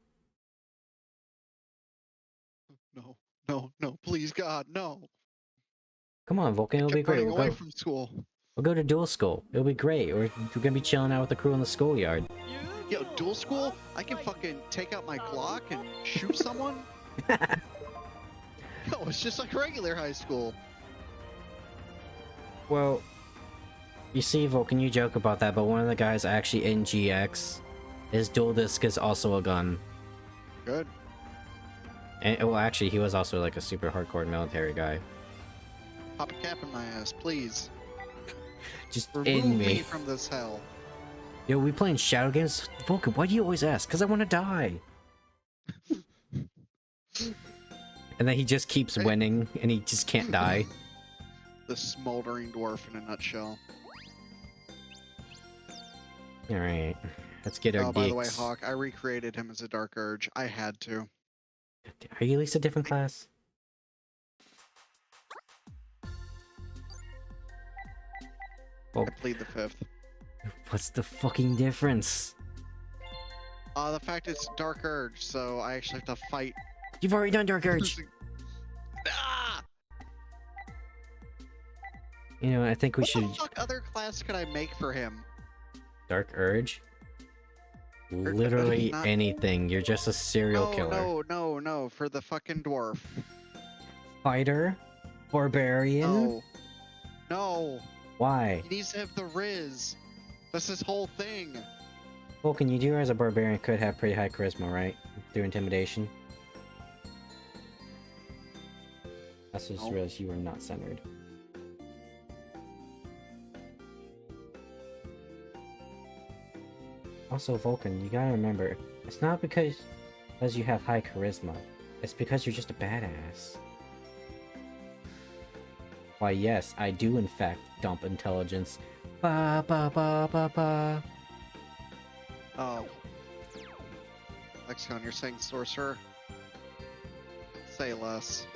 Speaker 2: No, no, no, please God, no.
Speaker 1: Come on, Vulcan, it'll be
Speaker 2: Kept
Speaker 1: great.
Speaker 2: running
Speaker 1: We'll
Speaker 2: away
Speaker 1: go.
Speaker 2: from school.
Speaker 1: We'll go to dual school. It'll be great. We're gonna be chilling out with the crew in the schoolyard.
Speaker 2: Yo, dual school? I can fucking take out my Glock and shoot someone? Yo, it's just like regular high school.
Speaker 1: Well, you see, Vulcan, you joke about that, but one of the guys actually in GX, his dual disc is also a gun.
Speaker 2: Good.
Speaker 1: And well, actually, he was also like a super hardcore military guy.
Speaker 2: Pop a cap in my ass, please.
Speaker 1: Just
Speaker 2: Remove
Speaker 1: in
Speaker 2: me
Speaker 1: me.
Speaker 2: from this hell.
Speaker 1: Yo, we playing shadow games? Vulcan, why do you always ask? Because I want to die. And then he just keeps winning, and he just can't die.
Speaker 2: The smoldering dwarf in a nutshell.
Speaker 1: Alright, let's get our
Speaker 2: Oh, by the way,
Speaker 1: dicks.
Speaker 2: Hawk, I recreated him as a Dark Urge. I had to.
Speaker 1: Are you at least a different class?
Speaker 2: I plead the fifth.
Speaker 1: What's the fucking difference?
Speaker 2: The fact it's Dark Urge, so I actually have to fight.
Speaker 1: You've already done Dark Urge.
Speaker 2: Ah!
Speaker 1: You know, I think we
Speaker 2: What
Speaker 1: should...
Speaker 2: the fuck other class could I make for him?
Speaker 1: Dark Urge? Literally
Speaker 2: not-
Speaker 1: anything. You're just a serial killer.
Speaker 2: No, for the fucking dwarf.
Speaker 1: Fighter? Barbarian?
Speaker 2: No,
Speaker 1: Why?
Speaker 2: he needs to have the Riz. That's his whole thing.
Speaker 1: Vulcan, you do realize a barbarian could have pretty high charisma, right? Through intimidation. I just
Speaker 2: No.
Speaker 1: realized you were not centered. Also, Vulcan, you gotta remember, it's not because you have high charisma. It's because you're just a badass. Why, yes, I do in fact dump intelligence. Ba ba ba ba ba.
Speaker 2: Oh. Lexicon, you're saying sorcerer? Say less.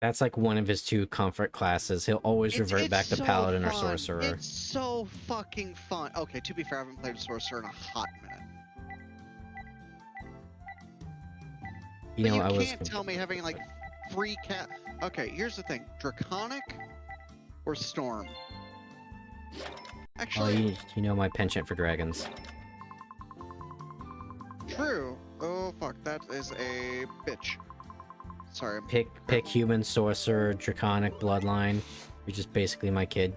Speaker 1: That's like one of his two comfort classes. He'll always revert back to
Speaker 2: so
Speaker 1: Paladin or
Speaker 2: fun.
Speaker 1: Sorcerer.
Speaker 2: It's so fucking fun. Okay, to be fair, I haven't played Sorcerer in a hot minute.
Speaker 1: You know,
Speaker 2: But
Speaker 1: I
Speaker 2: you
Speaker 1: was.
Speaker 2: can't tell me having like free cat. Okay, here's the thing: Draconic or Storm.
Speaker 1: Oh,
Speaker 2: Actually,
Speaker 1: you know my penchant for dragons.
Speaker 2: true. Oh fuck, that is a bitch. Sorry.
Speaker 1: Pick human, sorcerer, draconic, bloodline. You're just basically my kid.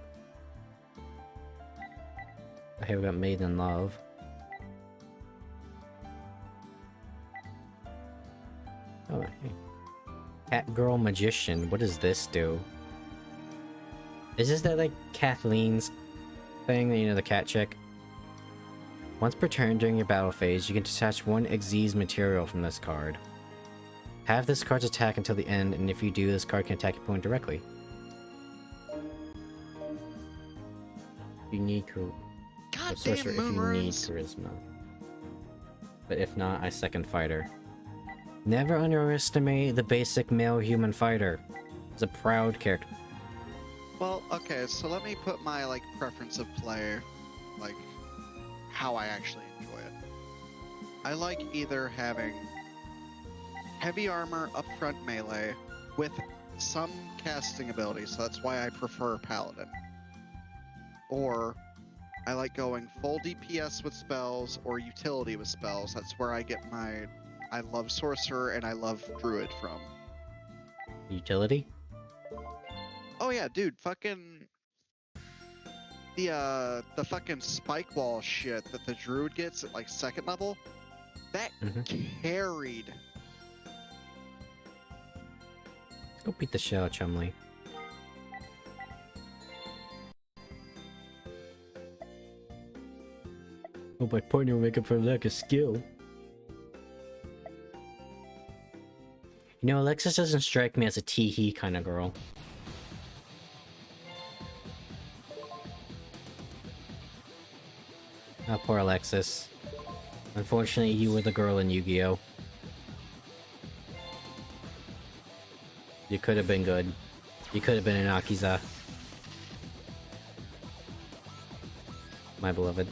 Speaker 1: I have got made in love. Oh, hey. Cat girl magician. What does this do? Is this that like Kathleen's thing? You know, the cat chick. Once per turn during your battle phase, you can detach one Xyz material from this card. Have this card's attack until the end, and if you do, this card can attack your opponent directly. You need
Speaker 2: God
Speaker 1: sorcerer
Speaker 2: damn
Speaker 1: if
Speaker 2: moon
Speaker 1: you need
Speaker 2: runes.
Speaker 1: charisma. But if not, I second fighter. Never underestimate the basic male human fighter. He's a proud character.
Speaker 2: Well, okay, so let me put my like preference of play, like how I actually enjoy it. I like either having heavy armor, upfront melee, with some casting ability, so that's why I prefer Paladin. Or I like going full DPS with spells or utility with spells. That's where I get my I love Sorcerer and I love Druid from.
Speaker 1: Utility?
Speaker 2: Oh yeah, dude, fucking the fucking spike wall shit that the Druid gets at like second level, that carried.
Speaker 1: Go beat the shit out of Chumley. Oh, my partner will make up for lack of skill. You know, Alexis doesn't strike me as a tee-hee kind of girl. Oh, poor Alexis. Unfortunately, you were the girl in Yu-Gi-Oh! You could have been good. You could have been an Akiza. My beloved.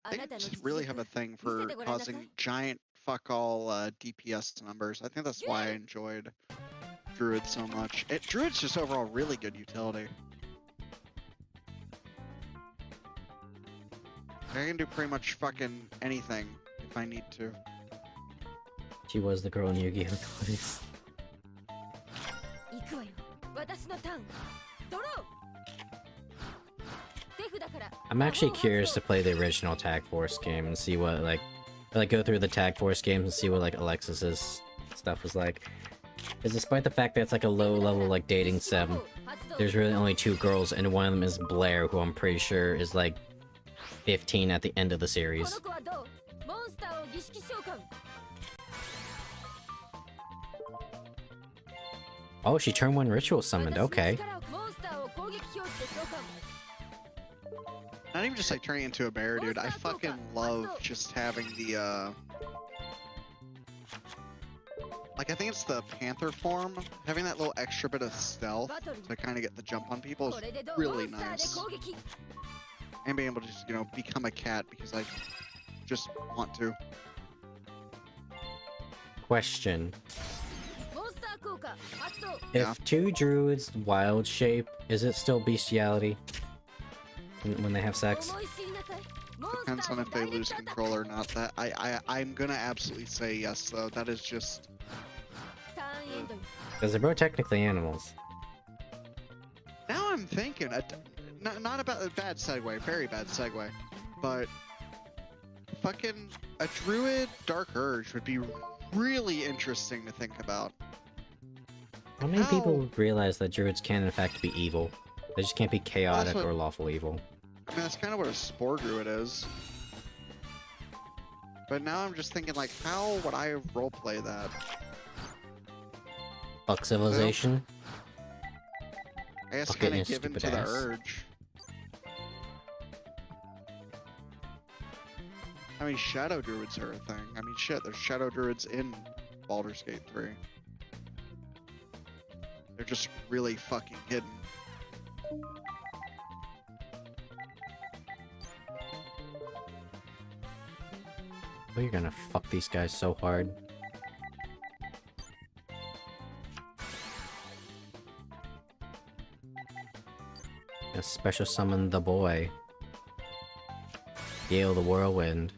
Speaker 2: I just really have a thing for causing giant fuck all DPS numbers. I think that's why I enjoyed Druid so much. Druid's just overall really good utility. I can do pretty much fucking anything if I need to.
Speaker 1: She was the girl in Yu-Gi-Oh! Twice. I'm actually curious to play the original Tag Force game and see what like go through the Tag Force games and see what like Alexis's stuff was like. Because despite the fact that it's like a low level like dating sim, there's really only two girls and one of them is Blair, who I'm pretty sure is like 15 at the end of the series. Oh, she turned one ritual summoned, okay.
Speaker 2: Not even just like turning into a bear, dude. I fucking love just having the like I think it's the panther form. Having that little extra bit of stealth to kind of get the jump on people is really nice. And being able to just, you know, become a cat because I just want to.
Speaker 1: Question.
Speaker 2: Yeah.
Speaker 1: If two druids wild shape, is it still bestiality? When they have sex?
Speaker 2: Depends on if they lose control or not. That I'm gonna absolutely say yes though. That is just
Speaker 1: Because they're both technically animals.
Speaker 2: now I'm thinking not about a bad segue, very bad segue, but fucking a druid dark urge would be really interesting to think about.
Speaker 1: How many people realize that druids can in fact be evil? They just can't be chaotic
Speaker 2: what-
Speaker 1: or lawful evil.
Speaker 2: I mean, that's kind of what a spore druid is. But now I'm just thinking, like, how would I roleplay that?
Speaker 1: Fuck civilization.
Speaker 2: I guess
Speaker 1: Fuck
Speaker 2: kind
Speaker 1: it,
Speaker 2: of
Speaker 1: you
Speaker 2: give in
Speaker 1: stupid
Speaker 2: to the
Speaker 1: ass.
Speaker 2: urge. I mean, shadow druids are a thing. I mean, shit, there's shadow druids in Baldur's Gate 3. They're just really fucking hidden.
Speaker 1: Oh, you're gonna fuck these guys so hard. A special summon the boy. Gale the Whirlwind.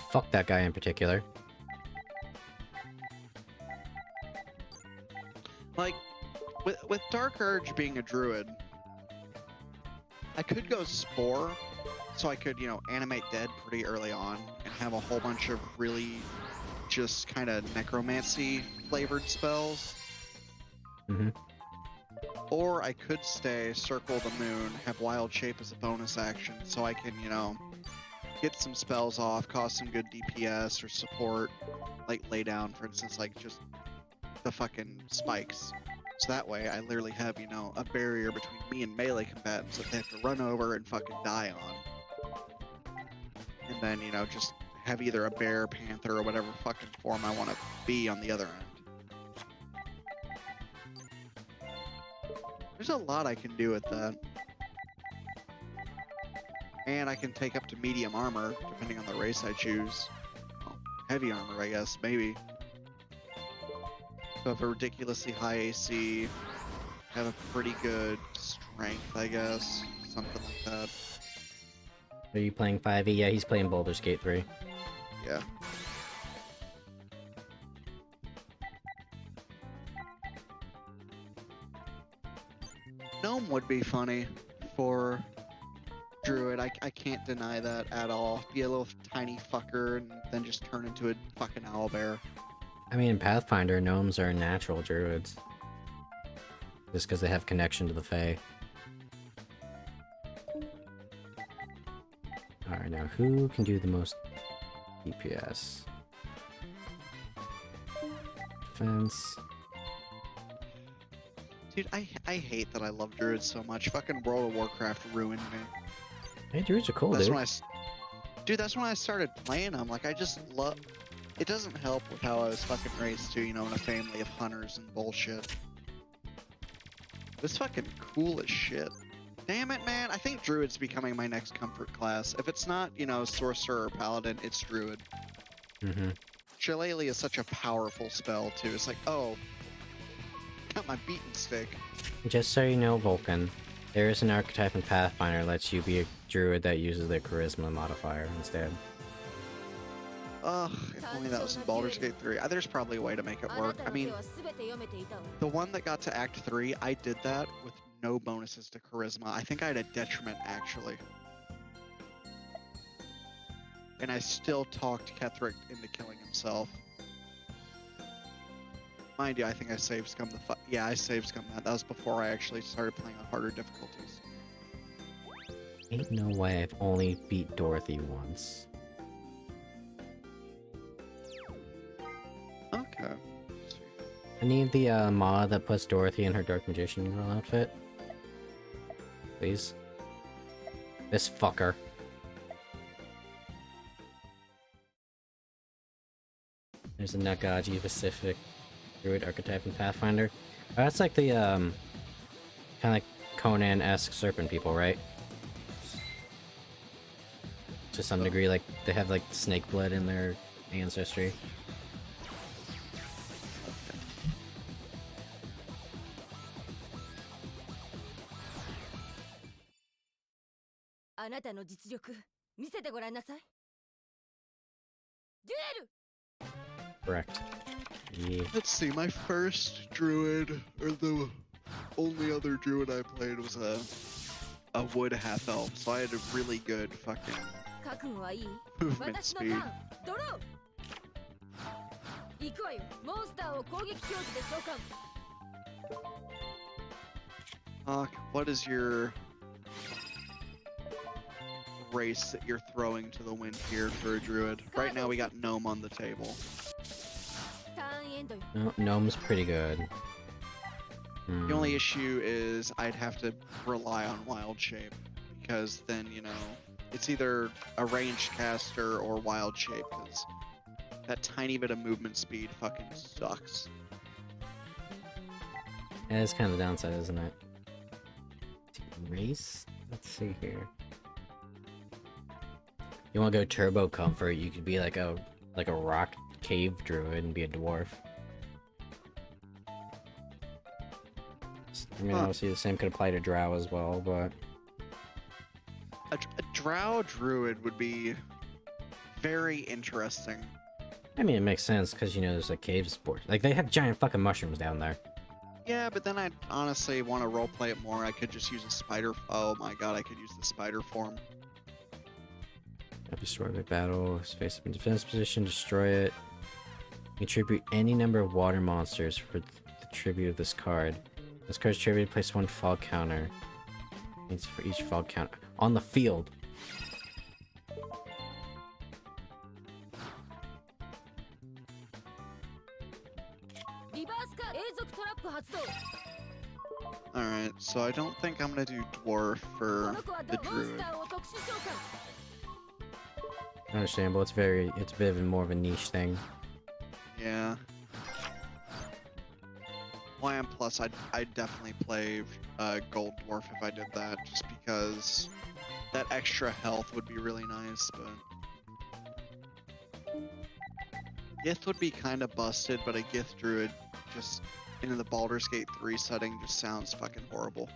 Speaker 1: Fuck that guy in particular.
Speaker 2: Like, with Dark Urge being a druid, I could go Spore, so I could, you know, animate dead pretty early on and have a whole bunch of really just kind of necromancy flavored spells.
Speaker 1: Mm-hmm.
Speaker 2: Or I could stay Circle the Moon, have Wild Shape as a bonus action, so I can, you know, get some spells off, cause some good DPS or support, like lay down, for instance, like just the fucking spikes. So that way I literally have, you know, a barrier between me and melee combatants that they have to run over and fucking die on. And then, you know, just have either a bear, panther, or whatever fucking form I want to be on the other end. There's a lot I can do with that. And I can take up to medium armor, depending on the race I choose. Well, heavy armor, I guess, maybe. So have a ridiculously high AC, have a pretty good strength, I guess. Something like that.
Speaker 1: Are you playing 5e? Yeah, he's playing Baldur's Gate 3.
Speaker 2: Yeah. Gnome would be funny for Druid. I can't deny that at all. Be a little tiny fucker and then just turn into a fucking owlbear.
Speaker 1: I mean, in Pathfinder, gnomes are natural druids. Just because they have connection to the Fae. Alright, now who can do the most DPS? Defense.
Speaker 2: Dude, I hate that I love Druids so much. Fucking World of Warcraft ruined me.
Speaker 1: Hey, druids are cool,
Speaker 2: That's
Speaker 1: dude.
Speaker 2: when Dude, that's when I started playing them. Like, I just love... It doesn't help with how I was fucking raised to, you know, in a family of hunters and bullshit. It's fucking cool as shit. Damn it, man. I think Druid's becoming my next comfort class. If it's not, you know, Sorcerer or Paladin, it's Druid.
Speaker 1: Mm-hmm.
Speaker 2: Shillelagh is such a powerful spell, too. It's like, oh, got my beaten stick.
Speaker 1: Just so you know, Vulcan, there is an archetype in Pathfinder that lets you be a druid that uses their charisma modifier instead.
Speaker 2: Ugh, if only that was in Baldur's Gate 3. There's probably a way to make it work. I mean, the one that got to Act 3, I did that with no bonuses to charisma. I think I had a detriment, actually. And I still talked Ketherick into killing himself. Mind you, I think I saved scum the yeah, I saved scum that. That was before I actually started playing on harder difficulties.
Speaker 1: Ain't no way I've only beat Dorothy once.
Speaker 2: Okay.
Speaker 1: I need the mod that puts Dorothy in her Dark Magician outfit. Please. This fucker. There's a Nagaji specific druid archetype in Pathfinder. That's like the kind of like Conan-esque serpent people, right? To some degree, like they have like snake blood in their ancestry. Correct. Yeah.
Speaker 2: Let's see, my first druid, or the only other druid I played was a wood half-elf, so I had a really good fucking movement speed.
Speaker 5: 行くわよ。モンスターを攻撃表示で召喚。
Speaker 2: What is your race that you're throwing to the wind here for a druid? Right now we got gnome on the table.
Speaker 5: ターンエンドよ。
Speaker 1: No, gnome's pretty good. Hmm.
Speaker 2: The only issue is I'd have to rely on wild shape because then, you know, it's either a ranged caster or wild shape because that tiny bit of movement speed fucking sucks.
Speaker 1: Yeah, that's kind of the downside, isn't it? Race? Let's see here. You want to go turbo comfort? You could be like a rock cave druid and be a dwarf. I mean, obviously the same could apply to drow as well, but
Speaker 2: A drow druid would be very interesting.
Speaker 1: I mean, it makes sense because, you know, there's like cave sport. Like, they have giant fucking mushrooms down there.
Speaker 2: Yeah, but then I'd honestly want to roleplay it more. I could just use a spider. Oh my god, I could use the spider form.
Speaker 1: Destroy by battle, face up in defense position, destroy it. Contribute any number of water monsters for the tribute of this card. This card's tribute, place one fall counter. It's for each fall counter. On the field!
Speaker 2: Alright, so I don't think I'm gonna do dwarf for the druid.
Speaker 1: Understandable, it's a bit of more of a niche thing.
Speaker 2: Yeah. Well, and plus, I'd definitely play gold dwarf if I did that, just because that extra health would be really nice, but... Gith would be kind of busted, but a Gith druid just in the Baldur's Gate 3 setting just sounds fucking horrible.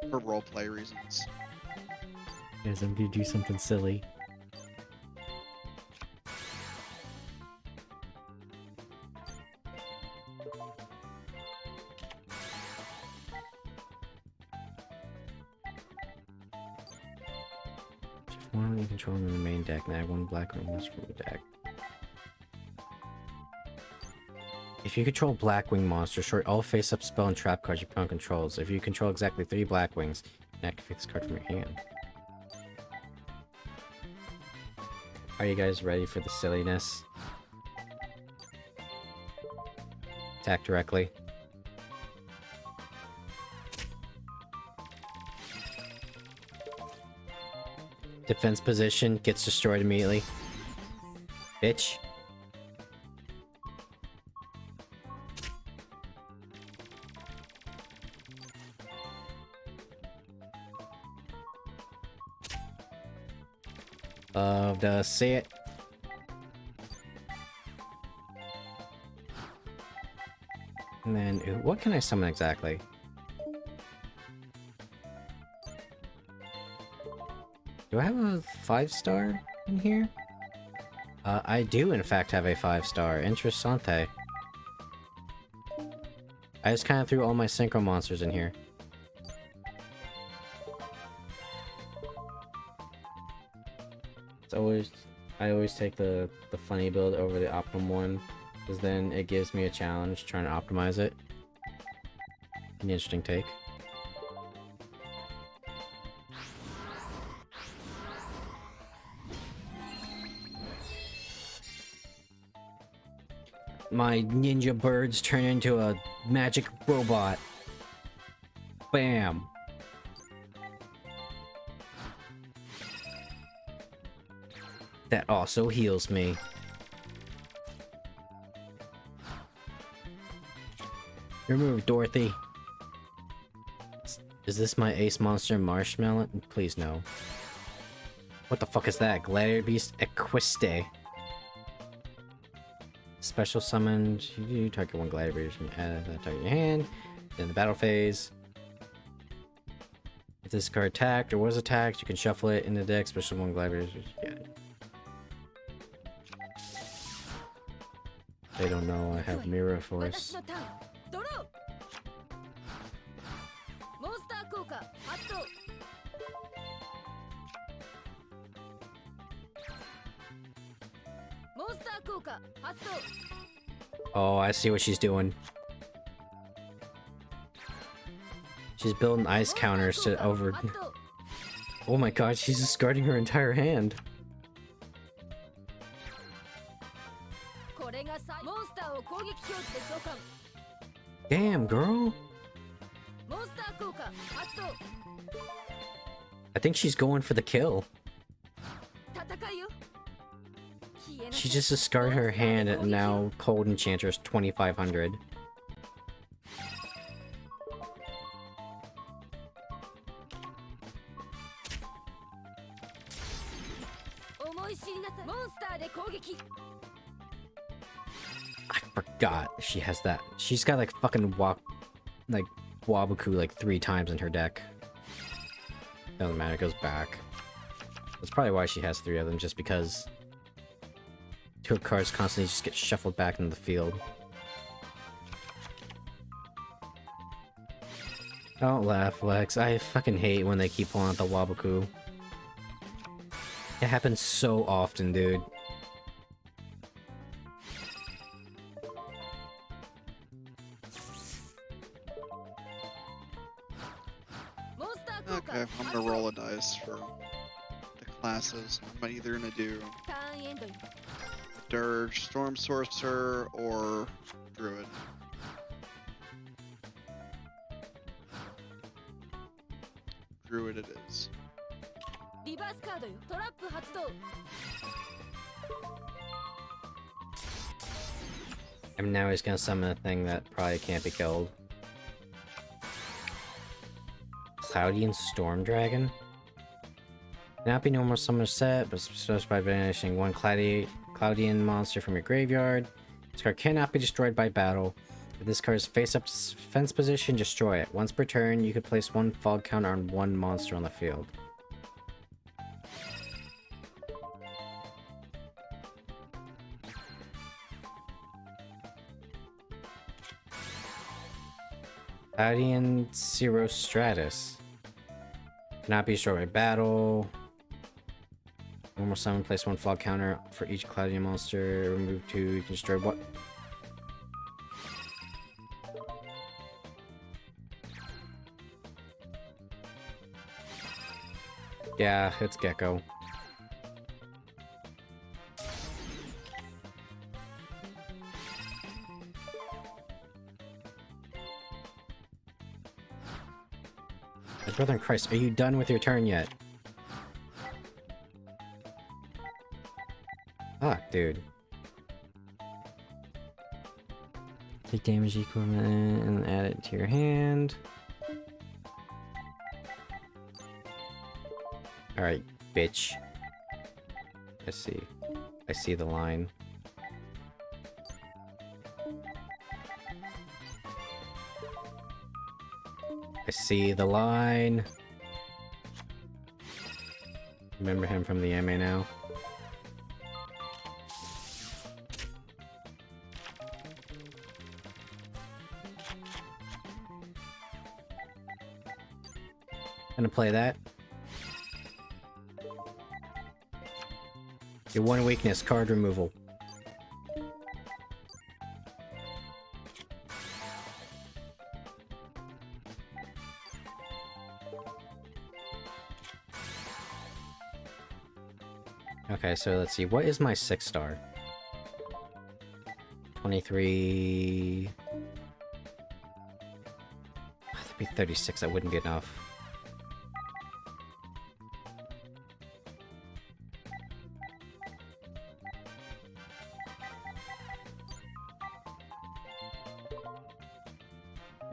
Speaker 2: For roleplay reasons.
Speaker 1: Guys, I'm gonna do something silly. One you control in the main deck, and add one black wing monster from the deck. If you control Blackwing monster, short all face-up spell and trap cards your opponent controls. If you control exactly 3 Blackwings, you can activate this card from your hand. Are you guys ready for the silliness? Attack directly. Defense position gets destroyed immediately. Bitch. Love to see it. And then, what can I summon exactly? Do I have a 5-star in here? I do in fact have a 5-star. Interessante. I just kind of threw all my synchro monsters in here. I always take the funny build over the optimum one, because then it gives me a challenge trying to optimize it. An interesting take. My ninja birds turn into a magic robot. Bam! That also heals me. Remove Dorothy. Is this my ace monster Marshmallow? Please no. What the fuck is that? Gladiator Beast Equiste. Special summoned. You target one gladiator beast from add that target in your hand. Then the battle phase. If this card attacked or was attacked, you can shuffle it in the deck. Special one gladiator. Yeah. They don't know I have Mirror Force.
Speaker 5: モンスター効果発動
Speaker 1: Oh, I see what she's doing. She's building ice counters to over...
Speaker 5: 発動
Speaker 1: Oh my god, she's discarding her entire hand.
Speaker 5: これがモンスターを攻撃表示で召喚
Speaker 1: Damn, girl.
Speaker 5: モンスター効果発動
Speaker 1: I think she's going for the kill.
Speaker 5: 戦いよ
Speaker 1: She just discarded her hand and now Cold Enchantress 2500.
Speaker 5: 思い知りなさいモンスターで攻撃
Speaker 1: I forgot she has that. She's got like fucking Wabuku like 3 times in her deck. Doesn't matter, it goes back. That's probably why she has 3 of them, just because 2 cards constantly just get shuffled back into the field. Don't laugh, Lex. I fucking hate when they keep pulling out the Wabuku. It happens so often, dude.
Speaker 2: Okay, I'm gonna roll a dice for the classes. I'm either gonna do
Speaker 5: ターンエンドよ
Speaker 2: Dirge, Storm Sorcerer, or Druid. Druid it is.
Speaker 5: リバースカードよトラップ発動
Speaker 1: And now he's gonna summon a thing that probably can't be killed. Cloudian Storm Dragon? Cannot be normal summoner set, but suppressed by banishing 1 Cloudian monster from your graveyard. This card cannot be destroyed by battle. If this card is face up to defense position, destroy it. Once per turn, you can place 1 fog counter on 1 monster on the field. Cloudian Stratus. Cannot be destroyed by battle. Normal summon, place 1 fog counter for each Cloudian monster. Remove 2, you can destroy what? Yeah, it's Gecko. My brother in Christ, are you done with your turn yet? Fuck, dude. Take damage equivalent and add it to your hand. Alright, bitch. I see. I see the line. I see the line. Remember him from the anime now. Gonna play that. Your 1 weakness, card removal. Okay, so let's see. What is my 6-star? 23... That'd be 36. That wouldn't be enough.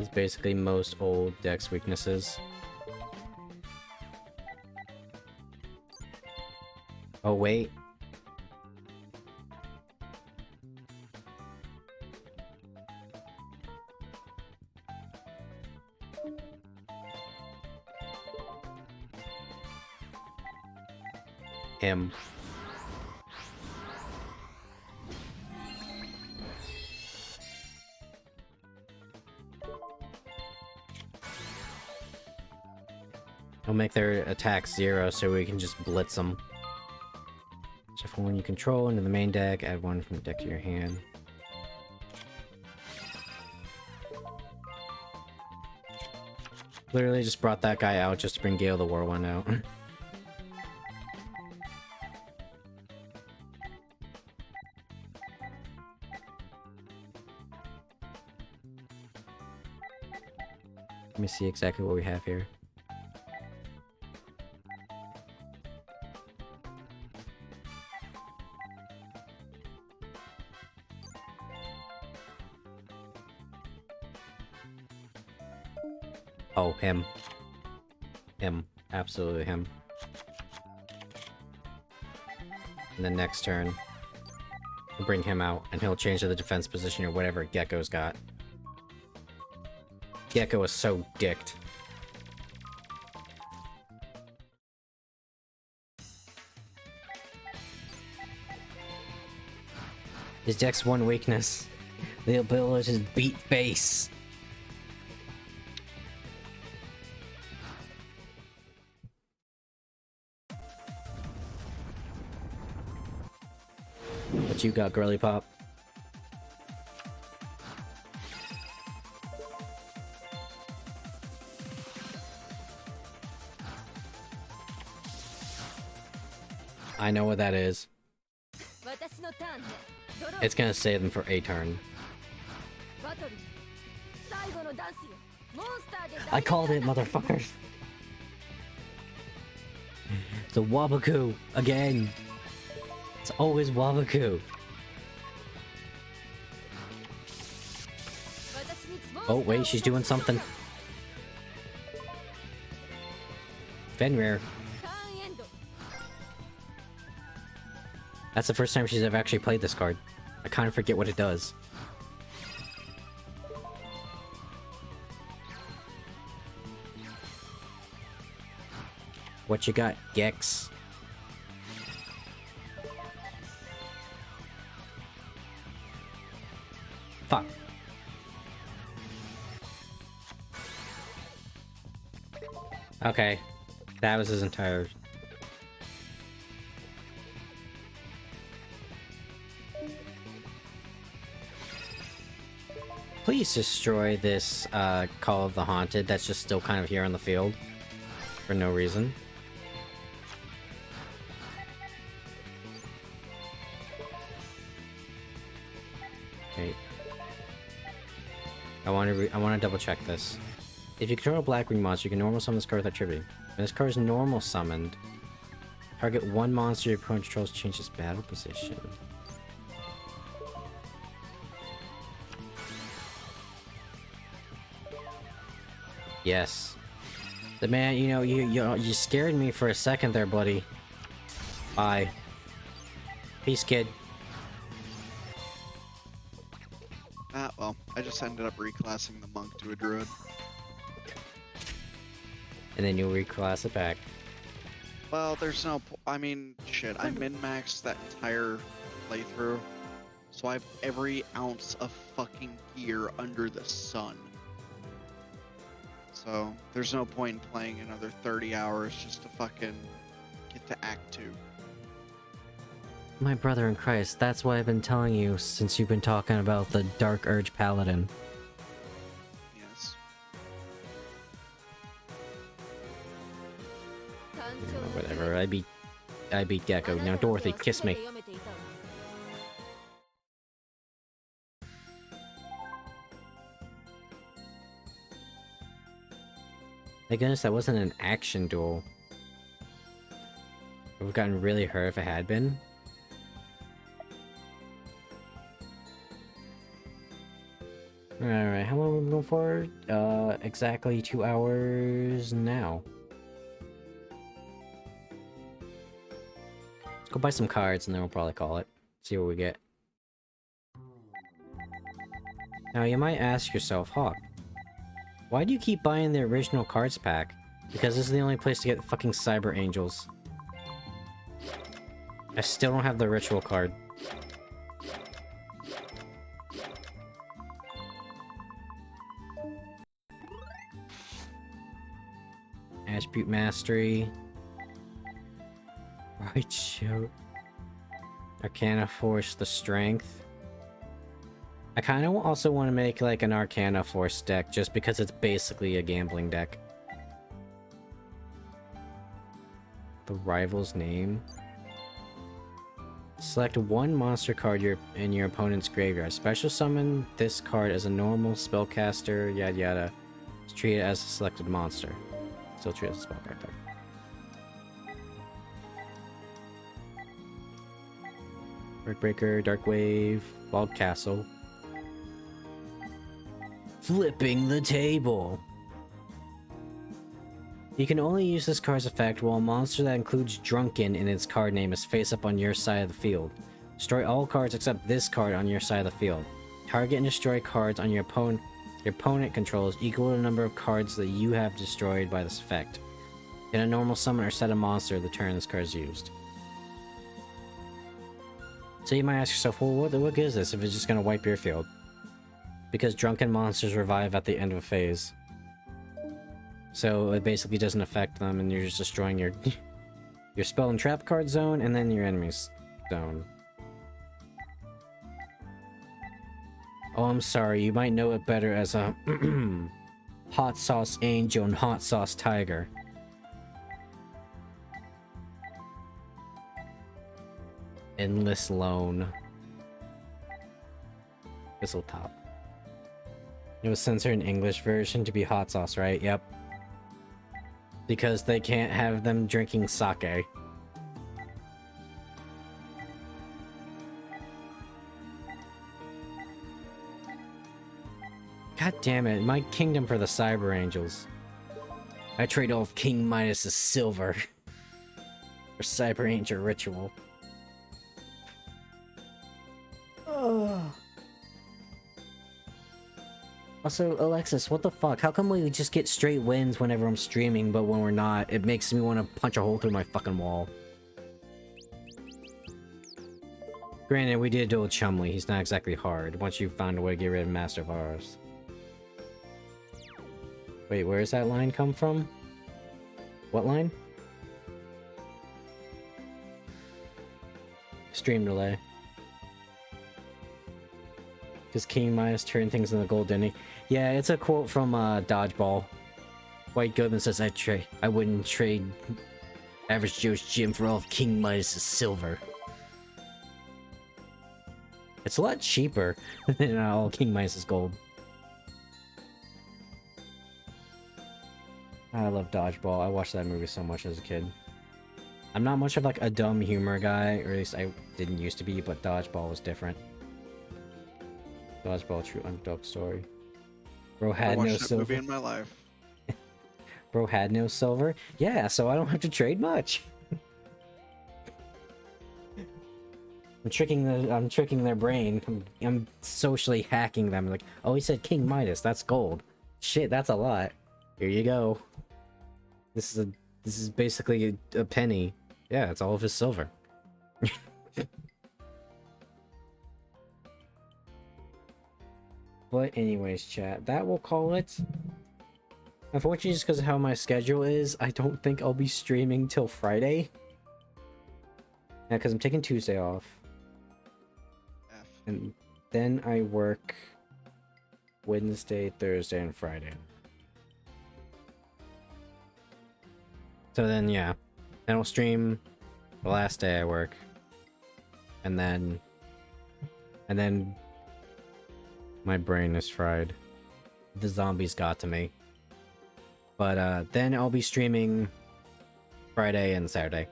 Speaker 1: It's basically most old decks' weaknesses. Oh, wait. Him. We'll make their attack 0 so we can just blitz them. Which I for one you control into the main deck. Add one from the deck to your hand. Literally just brought that guy out just to bring Gale the War One out. Let me see exactly what we have here. Oh, him. Him. Absolutely him. And then next turn, we'll bring him out, and he'll change to the defense position or whatever Gecko's got. Gecko is so dicked. His deck's one weakness. The ability to beat face. What you got, girly pop? I know what that is.
Speaker 5: 私のターンでドロー
Speaker 1: It's gonna save them for a turn.
Speaker 5: バトル最後のダンスよモンスターで
Speaker 1: I called it, motherfuckers. It's a Wabaku again. It's always Wabaku. Oh wait, she's doing something. Fenrir.
Speaker 5: ターンエンド
Speaker 1: That's the first time she's ever actually played this card. I kind of forget what it does. What you got, Gex? Fuck. Okay. That was his entire... Please destroy this, Call of the Haunted that's just still kind of here on the field. For no reason. Okay. I want to double check this. If you control a black-green monster, you can normal summon this card without tribute. When this card is normal summoned, target one monster your opponent controls changes battle position. Yes. The man, you know, you scared me for a second there, buddy. Bye. Peace, kid.
Speaker 2: Ah, well, I just ended up reclassing the monk to a druid.
Speaker 1: And then you'll reclass it back.
Speaker 2: Well, there's no I mean, shit, I min-maxed that entire playthrough, so I have every ounce of fucking gear under the sun. So, there's no point in playing another 30 hours just to fucking get to Act 2.
Speaker 1: My brother in Christ, that's what I've been telling you since you've been talking about the Dark Urge Paladin.
Speaker 2: Yes.
Speaker 1: Whatever, I beat Gecko. Now Dorothy, kiss me. Thank goodness that wasn't an action duel. I would have gotten really hurt if it had been. Alright, how long are we going for? Exactly 2 hours now. Let's go buy some cards and then we'll probably call it. See what we get. Now you might ask yourself, Hawk, why do you keep buying the original cards pack? Because this is the only place to get fucking Cyber Angels. I still don't have the ritual card. Attribute Mastery. Right show. Arcana Force the Strength. I kind of also want to make like an Arcana Force deck just because it's basically a gambling deck. The rival's name. Select one monster card in your opponent's graveyard. Special summon this card as a normal spellcaster, yada yada. It's treated as a selected monster. Still treated as a spellcaster. Breakbreaker, Dark Wave, Fog Castle. Flipping the table! You can only use this card's effect while a monster that includes Drunken in its card name is face up on your side of the field. Destroy all cards except this card on your side of the field. Target and destroy cards on your opponent controls equal to the number of cards that you have destroyed by this effect. In a normal summon or set a monster the turn this card is used. So you might ask yourself, well, what good is this if it's just going to wipe your field? Because drunken monsters revive at the end of a phase. So it basically doesn't affect them and you're just destroying your your spell and trap card zone and then your enemy's zone. Oh, I'm sorry, you might know it better as a Hot Sauce Angel and Hot Sauce Tiger. Endless Loan. This'll top. It was censored in English version to be hot sauce, right? Yep. Because they can't have them drinking sake. God damn it, my kingdom for the Cyber Angels. I trade off King Midas's silver for Cyber Angel ritual. Also, Alexis, what the fuck? How come we just get straight wins whenever I'm streaming, but when we're not, it makes me want to punch a hole through my fucking wall? Granted, we did duel Chumley. He's not exactly hard, once you found a way to get rid of Master of Ours. Wait, where's that line come from? What line? Stream delay. Because King Midas turned things into gold, didn't he? Yeah, it's a quote from Dodgeball. White Goodman says, I wouldn't trade Average Joe's gym for all of King Midas's silver. It's a lot cheaper than all King Midas's gold. I love Dodgeball. I watched that movie so much as a kid. I'm not much of like a dumb humor guy, or at least I didn't used to be, but Dodgeball was different. Dodgeball, true underdog story. Bro had no silver.
Speaker 2: Movie in my life.
Speaker 1: Bro had no silver. Yeah, so I don't have to trade much. I'm tricking their brain. I'm socially hacking them. Like, oh, he said King Midas. That's gold. Shit, that's a lot. Here you go. This is basically a penny. Yeah, it's all of his silver. But anyways, chat, that will call it. Unfortunately, just because of how my schedule is, I don't think I'll be streaming till Friday. Yeah, because I'm taking Tuesday off. And then I work Wednesday, Thursday, and Friday. So then, yeah. Then I'll stream the last day I work. And then my brain is fried. The zombies got to me. But then I'll be streaming Friday and Saturday.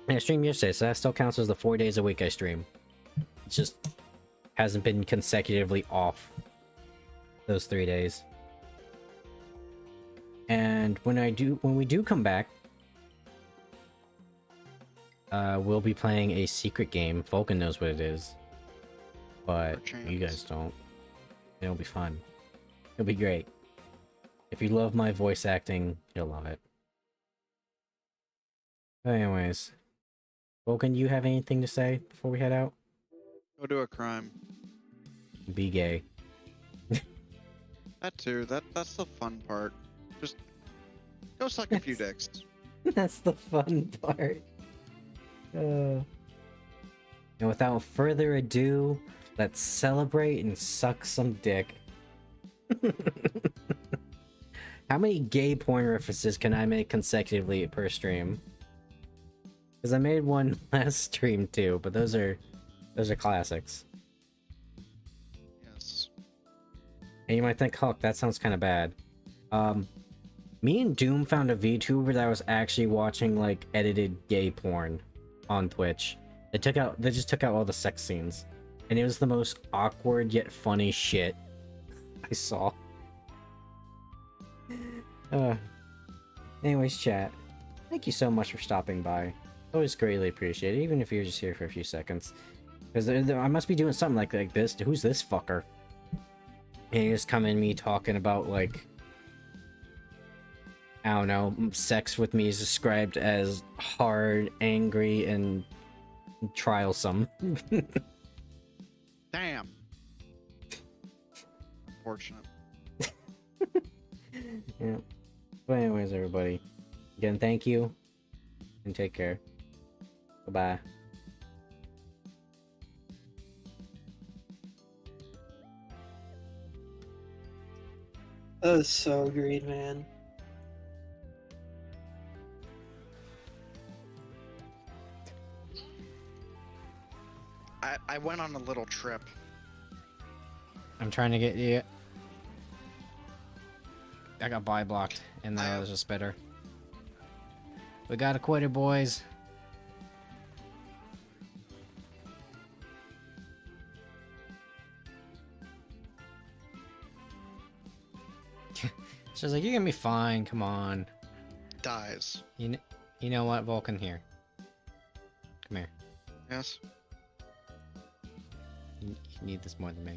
Speaker 1: And I streamed yesterday, so that still counts as the 4 days a week I stream. It just hasn't been consecutively off those 3 days. And when we do come back, we'll be playing a secret game. Vulcan knows what it is. But you guys don't. It'll be fun. It'll be great. If you love my voice acting, you'll love it. But anyways, Vulcan, you have anything to say before we head out?
Speaker 2: Go do a crime.
Speaker 1: Be gay.
Speaker 2: That too. That's the fun part. Just go suck a few dicks.
Speaker 1: That's the fun part. And without further ado, let's celebrate and suck some dick. How many gay porn references can I make consecutively per stream? Because I made one last stream too, but those are classics.
Speaker 2: Yes.
Speaker 1: And you might think, Hulk, that sounds kind of bad. Me and Doom found a VTuber that was actually watching like edited gay porn on Twitch. They just took out all the sex scenes, and it was the most awkward yet funny shit I saw. Anyways, chat, thank you so much for stopping by. Always greatly appreciated, even if you're just here for a few seconds. Because I must be doing something like this. Who's this fucker? And you just come in me talking about, like, I don't know, sex with me is described as hard, angry, and trialsome.
Speaker 2: Damn. Unfortunate.
Speaker 1: Yeah. But anyways, everybody, again, thank you, and take care. Bye-bye.
Speaker 3: That was so great, man.
Speaker 2: I went on a little trip.
Speaker 1: I'm trying to get you. I got buy blocked, and that was just better. We got a quitter, boys. She's like, you're gonna be fine. Come on.
Speaker 2: Dies.
Speaker 1: You know what, Vulcan? Here. Come here.
Speaker 2: Yes.
Speaker 1: You need this more than me.